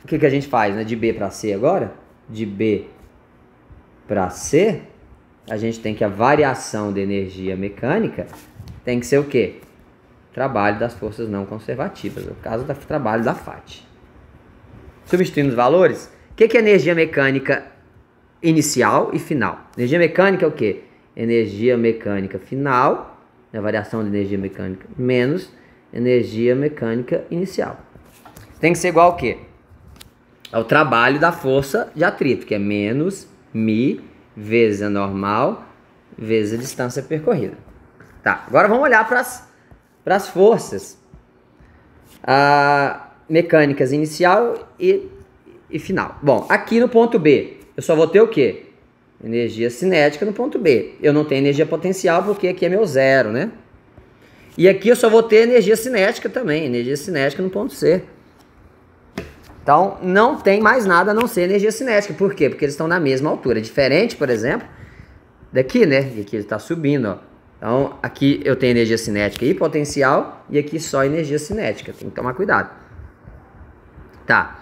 O que a gente faz, né? De B para C agora? De B para C, a gente tem que a variação de energia mecânica tem que ser o quê? Trabalho das forças não conservativas, no caso do trabalho da FAT. Substituindo os valores, o que é energia mecânica inicial e final? Energia mecânica é o quê? Energia mecânica final, a variação de energia mecânica, menos energia mecânica inicial. Tem que ser igual ao quê? Ao trabalho da força de atrito, que é menos μ vezes a normal vezes a distância percorrida. Tá, agora vamos olhar para as forças mecânicas inicial e final. Bom, aqui no ponto B, eu só vou ter o quê? Energia cinética no ponto B. Eu não tenho energia potencial porque aqui é meu zero, né? E aqui eu só vou ter energia cinética também, energia cinética no ponto C. Então, não tem mais nada a não ser energia cinética. Por quê? Porque eles estão na mesma altura. Diferente, por exemplo, daqui, né? E aqui ele está subindo, ó. Então, aqui eu tenho energia cinética e potencial, e aqui só energia cinética. Tem que tomar cuidado. Tá.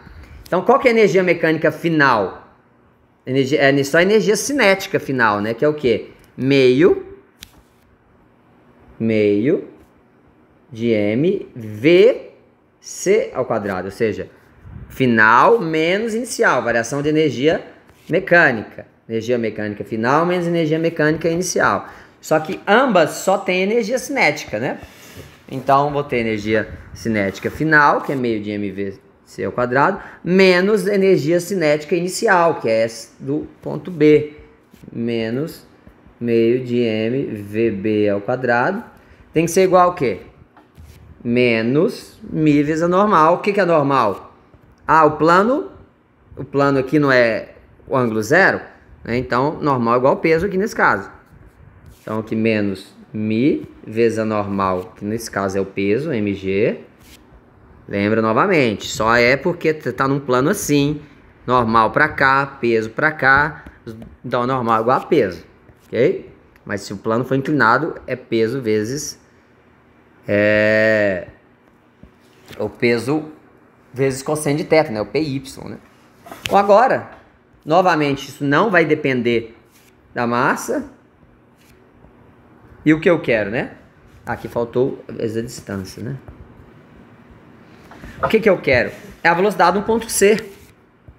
Então, qual que é a energia mecânica final? Só energia cinética final, né? Que é o quê? Meio de mvc ao quadrado, ou seja, final menos inicial, variação de energia mecânica. Energia mecânica final menos energia mecânica inicial. Só que ambas só têm energia cinética, né? Então, vou ter energia cinética final, que é meio de mvc ao quadrado, menos energia cinética inicial, que é do ponto B, menos meio de mvb ao quadrado. Tem que ser igual ao quê? Menos μ vezes a normal. O que é normal? O plano aqui não é o ângulo zero, né? Então, normal é igual ao peso aqui nesse caso. Então, aqui menos μ vezes a normal, que nesse caso é o peso, mg. Lembra novamente, só é porque está num plano assim, normal para cá, peso para cá, então normal é igual a peso, ok? Mas se o plano for inclinado, é peso vezes o peso vezes cosseno de θ, né? O PY, né? Então agora, novamente, isso não vai depender da massa. E o que eu quero, né? Aqui faltou vezes a distância, né? O que eu quero? É a velocidade no ponto C,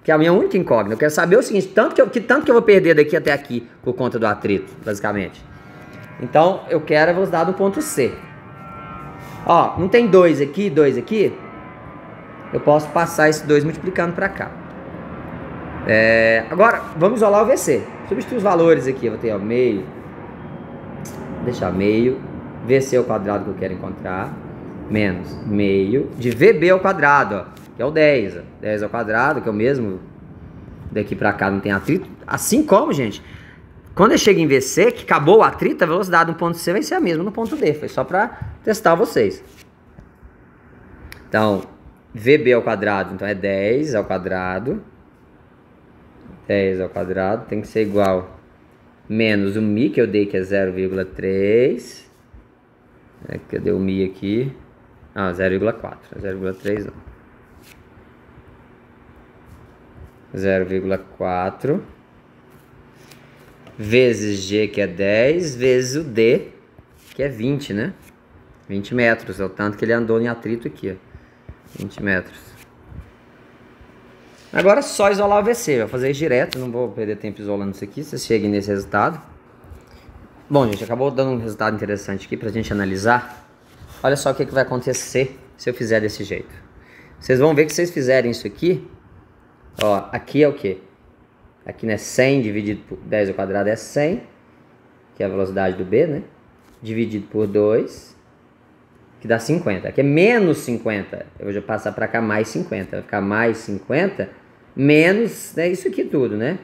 que é a minha única incógnita. Eu quero saber o seguinte, tanto que eu vou perder daqui até aqui por conta do atrito, basicamente. Então, eu quero a velocidade no ponto C. Ó, não tem 2 aqui, 2 aqui? Eu posso passar esse 2 multiplicando para cá. Agora, vamos isolar o VC. Substituir os valores aqui. Eu vou ter, ó, meio. Deixar meio. VC ao quadrado que eu quero encontrar. Menos meio de VB ao quadrado, ó, que é o 10. Ó. 10 ao quadrado, que é o mesmo. Daqui para cá não tem atrito. Assim como, gente, quando eu chego em VC, que acabou o atrito, a velocidade no ponto C vai ser a mesma no ponto D. Foi só para testar vocês. Então, VB ao quadrado, então é 10 ao quadrado. 10 ao quadrado tem que ser igual menos o μ, que eu dei, que é 0,3. Cadê o μ aqui? 0,4. 0,3 não. 0,4 vezes G, que é 10, vezes o D, que é 20, né? 20 metros, é o tanto que ele andou em atrito aqui, ó. 20 metros. Agora é só isolar o VC, vou fazer isso direto, não vou perder tempo isolando isso aqui, vocês cheguem nesse resultado. Bom, gente, acabou dando um resultado interessante aqui pra gente analisar. Olha só o que vai acontecer se eu fizer desse jeito. Vocês vão ver que se vocês fizerem isso aqui, ó, aqui é o quê? Aqui, né, 100 dividido por 10 ao quadrado é 100, que é a velocidade do B, né? Dividido por 2, que dá 50. Aqui é menos 50. Eu vou já passar para cá mais 50. Vai ficar mais 50, menos, né, isso aqui tudo, né?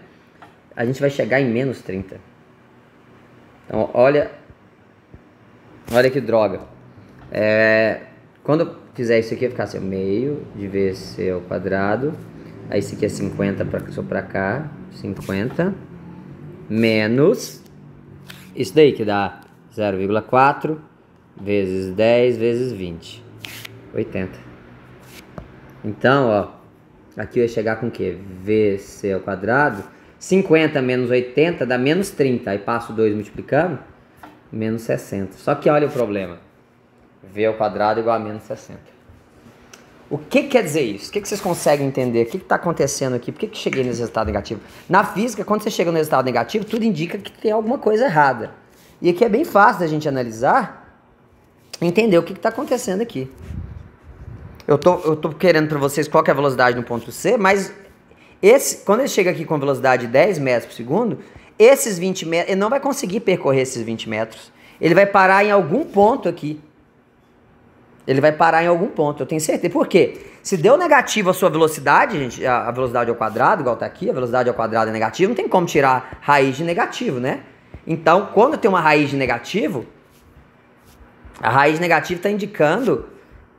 A gente vai chegar em menos 30. Então, olha que droga. Quando eu fizer isso aqui, vai ficar assim, meio de VC ao quadrado. Aí isso aqui é 50 para cá, 50, menos isso daí que dá 0,4 vezes 10 vezes 20, 80. Então, ó, aqui eu ia chegar com o quê? VC ao quadrado, 50 menos 80 dá menos 30, aí passo 2 multiplicando, menos 60. Só que olha o problema, V ao quadrado igual a menos 60. O que quer dizer isso? O que vocês conseguem entender? O que está acontecendo aqui? Por que cheguei nesse resultado negativo? Na física, quando você chega no resultado negativo, tudo indica que tem alguma coisa errada. E aqui é bem fácil da gente analisar e entender o que está acontecendo aqui. Eu tô querendo para vocês qual que é a velocidade no ponto C, mas quando ele chega aqui com velocidade de 10 metros por segundo, esses 20 metros, ele não vai conseguir percorrer esses 20 metros. Ele vai parar em algum ponto aqui. Ele vai parar em algum ponto, eu tenho certeza. Por quê? Se deu negativo a sua velocidade, gente, a velocidade ao quadrado, igual tá aqui, a velocidade ao quadrado é negativa, não tem como tirar raiz de negativo, né? Então, quando tem uma raiz de negativo, a raiz negativa está indicando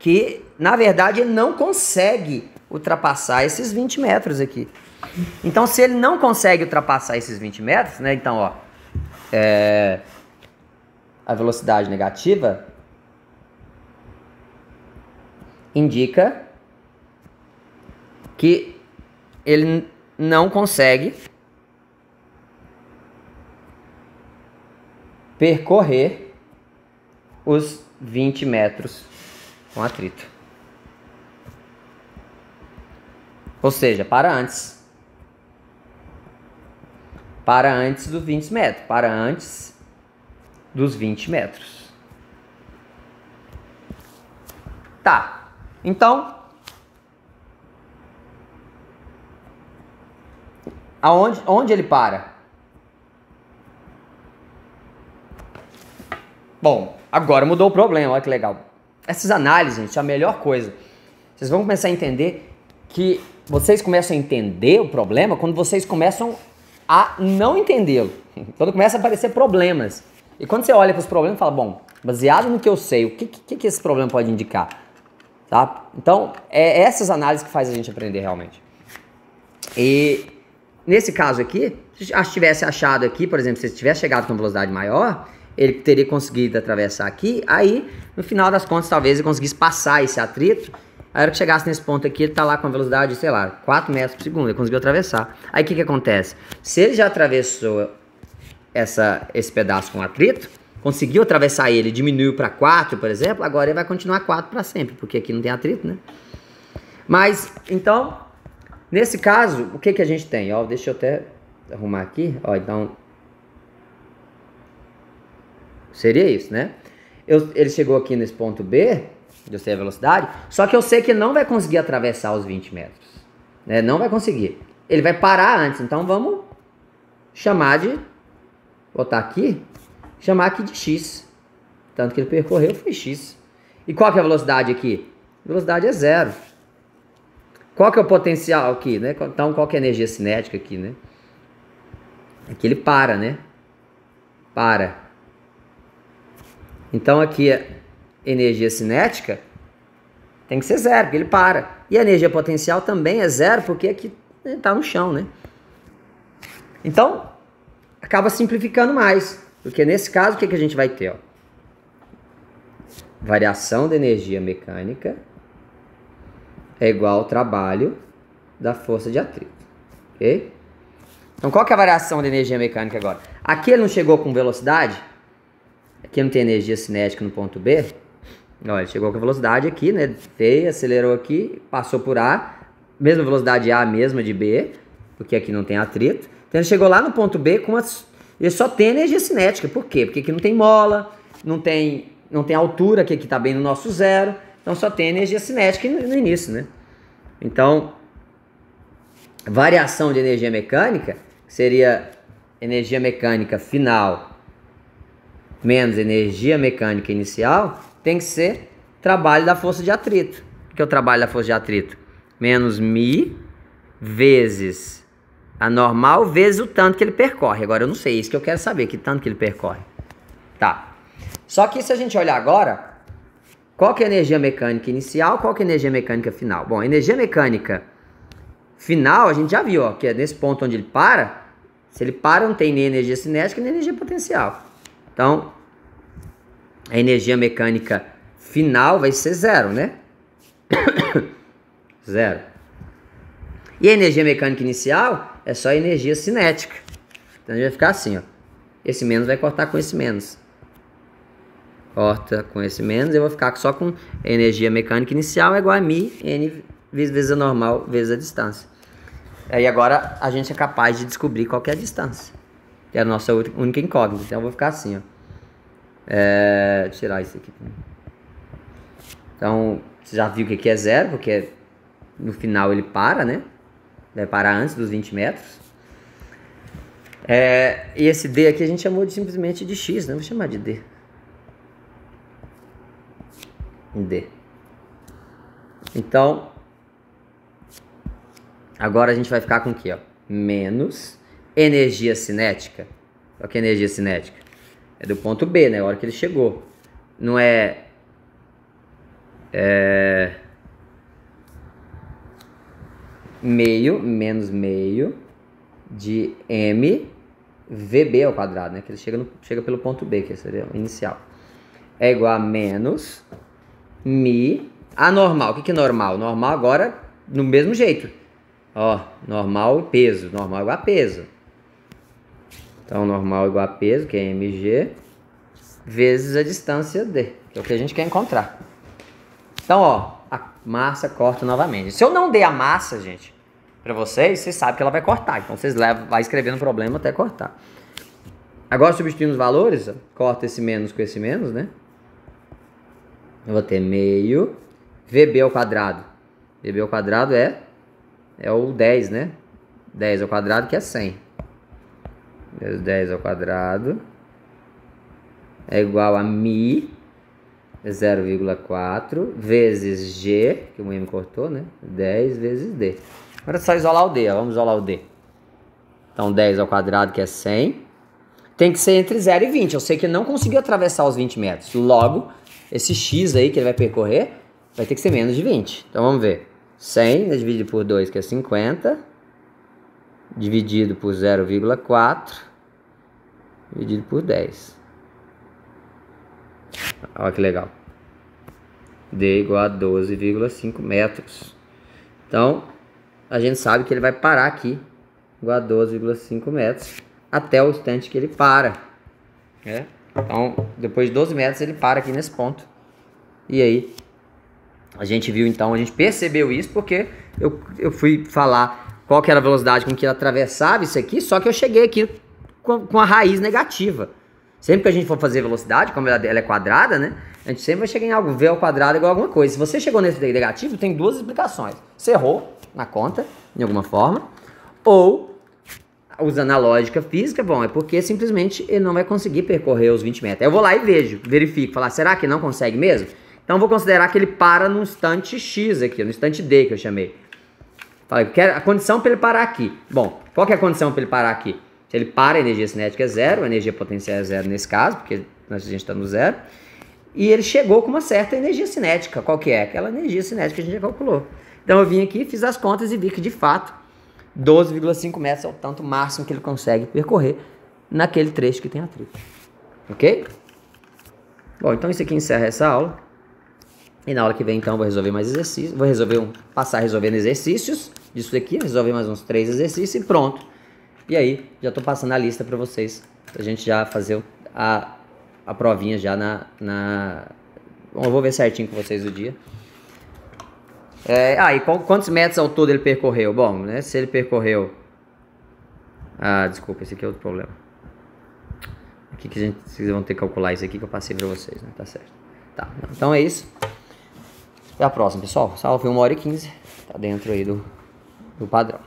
que, na verdade, ele não consegue ultrapassar esses 20 metros aqui. Então, se ele não consegue ultrapassar esses 20 metros, né? Então, ó, a velocidade negativa indica que ele não consegue percorrer os 20 metros com atrito. Ou seja, para antes. Para antes dos 20 metros. Para antes dos 20 metros. Tá. Então, onde ele para? Bom, agora mudou o problema, olha que legal. Essas análises, gente, é a melhor coisa. Vocês vão começar a entender que vocês começam a entender o problema quando vocês começam a não entendê-lo. Quando começa a aparecer problemas. E quando você olha para os problemas, fala, bom, baseado no que eu sei, o que esse problema pode indicar? Tá? Então, é essas análises que faz a gente aprender realmente. E nesse caso aqui, se tivesse achado aqui, por exemplo, se ele tivesse chegado com velocidade maior, ele teria conseguido atravessar aqui, aí, no final das contas, talvez ele conseguisse passar esse atrito. Aí, a hora que chegasse nesse ponto aqui, ele tá lá com a velocidade, sei lá, 4 metros por segundo, ele conseguiu atravessar. Aí, o que acontece? Se ele já atravessou esse pedaço com atrito, conseguiu atravessar ele, diminuiu para 4, por exemplo, agora ele vai continuar 4 para sempre, porque aqui não tem atrito, né? Mas, então, nesse caso, o que a gente tem? Ó, deixa eu até arrumar aqui. Ó, então, seria isso, né? Ele chegou aqui nesse ponto B, eu sei a velocidade, só que eu sei que não vai conseguir atravessar os 20 metros. Né? Não vai conseguir. Ele vai parar antes, então vamos chamar de... botar aqui... chamar aqui de x. Tanto que ele percorreu foi x. E qual que é a velocidade aqui? A velocidade é 0. Qual que é o potencial aqui, né? Então, qual que é a energia cinética aqui, né? Aqui ele para, né? Para. Então, aqui a energia cinética tem que ser 0, porque ele para. E a energia potencial também é 0, porque aqui ele está no chão, né? Então, acaba simplificando mais. Porque nesse caso, o que a gente vai ter? Ó? Variação da energia mecânica é igual ao trabalho da força de atrito. Ok? Então, qual que é a variação da energia mecânica agora? Aqui ele não chegou com velocidade. Aqui não tem energia cinética no ponto B. Ó, ele chegou com velocidade aqui, né? Veio, acelerou aqui, passou por A. Mesma velocidade A, mesma de B. Porque aqui não tem atrito. Então, ele chegou lá no ponto B com ele só tem energia cinética. Por quê? Porque aqui não tem mola, não tem altura, que aqui está bem no nosso zero. Então só tem energia cinética no início, né? Então, variação de energia mecânica que seria energia mecânica final menos energia mecânica inicial, tem que ser trabalho da força de atrito. O que é o trabalho da força de atrito? Menos μ vezes a normal vezes o tanto que ele percorre. Agora eu não sei, isso que eu quero saber, que tanto que ele percorre. Tá. Só que se a gente olhar agora, qual que é a energia mecânica inicial, qual que é a energia mecânica final? Bom, a energia mecânica final, a gente já viu, ó, que é nesse ponto onde ele para. Se ele para, não tem nem energia cinética, nem energia potencial. Então, a energia mecânica final vai ser zero, né? Zero. E a energia mecânica inicial é só energia cinética. Então, vai ficar assim, ó. Esse menos vai cortar com esse menos. Corta com esse menos, eu vou ficar só com energia mecânica inicial é igual a μ, n vezes a normal, vezes a distância. Aí agora a gente é capaz de descobrir qual que é a distância. Que é a nossa única incógnita. Então eu vou ficar assim, ó. Tirar isso aqui. Então, você já viu que aqui é zero, porque no final ele para, né? Vai parar antes dos 20 metros. E esse D aqui a gente chamou simplesmente de X, né? Vou chamar de D. D. Então, agora a gente vai ficar com o quê? Ó? Menos energia cinética. Qual que é a energia cinética? É do ponto B, né? A hora que ele chegou. Não meio, menos meio de m VB ao quadrado, né? Que ele chega pelo ponto B, que seria o inicial. É igual a menos μ. A normal, o que que é normal? Normal agora, no mesmo jeito. Ó, normal e peso. Normal igual a peso. Então, normal igual a peso, que é mg, vezes a distância d, que é o que a gente quer encontrar. Então, ó, a massa corta novamente. Se eu não der a massa, gente, pra vocês sabem que ela vai cortar. Então, vocês vai escrevendo o problema até cortar. Agora, substituindo os valores, ó, corta esse menos com esse menos, né? Eu vou ter meio VB ao quadrado. VB ao quadrado é o 10, né? 10 ao quadrado que é 100. 10 ao quadrado é igual a μ, 0,4, vezes G, que o M cortou, né? 10 vezes D. Agora é só isolar o D, ó. Vamos isolar o D. Então, 10 ao quadrado, que é 100. Tem que ser entre 0 e 20. Eu sei que ele não conseguiu atravessar os 20 metros. Logo, esse X aí que ele vai percorrer vai ter que ser menos de 20. Então, vamos ver. 100, né, dividido por 2, que é 50. Dividido por 0,4. Dividido por 10. Olha que legal. D igual a 12,5 metros. Então, a gente sabe que ele vai parar aqui. Igual a 12,5 metros. Até o instante que ele para. Então, depois de 12 metros, ele para aqui nesse ponto. E aí, a gente viu então, a gente percebeu isso porque eu fui falar qual que era a velocidade com que ele atravessava isso aqui, só que eu cheguei aqui com a raiz negativa. Sempre que a gente for fazer velocidade, como ela é quadrada, né? A gente sempre vai chegar em algo, V ao quadrado igual a alguma coisa. Se você chegou nesse negativo, tem duas explicações. Você errou na conta, de alguma forma, ou, usando a lógica física, bom, é porque simplesmente ele não vai conseguir percorrer os 20 metros. Aí eu vou lá e verifico, falar, será que não consegue mesmo? Então eu vou considerar que ele para no instante X aqui, no instante D que eu chamei. Falei, quero a condição para ele parar aqui. Bom, qual que é a condição para ele parar aqui? Se ele para, a energia cinética é zero, a energia potencial é zero nesse caso, porque a gente está no zero. E ele chegou com uma certa energia cinética. Qual que é? Aquela energia cinética que a gente já calculou. Então eu vim aqui, fiz as contas e vi que de fato 12,5 metros é o tanto máximo que ele consegue percorrer naquele trecho que tem atrito. Ok? Bom, então isso aqui encerra essa aula. E na aula que vem, então, vou resolver mais exercícios. Vou passar resolvendo exercícios disso aqui, resolver mais uns 3 exercícios e pronto. E aí, já estou passando a lista para vocês, pra gente já fazer a provinha já Bom, eu vou ver certinho com vocês o dia. E quantos metros ao todo ele percorreu? Bom, né, se ele percorreu... desculpa, esse aqui é outro problema. Aqui que vocês vão ter que calcular isso aqui que eu passei para vocês, né? Tá certo. Tá, então é isso. Até a próxima, pessoal. Essa aula foi 1h15. Tá dentro aí do padrão.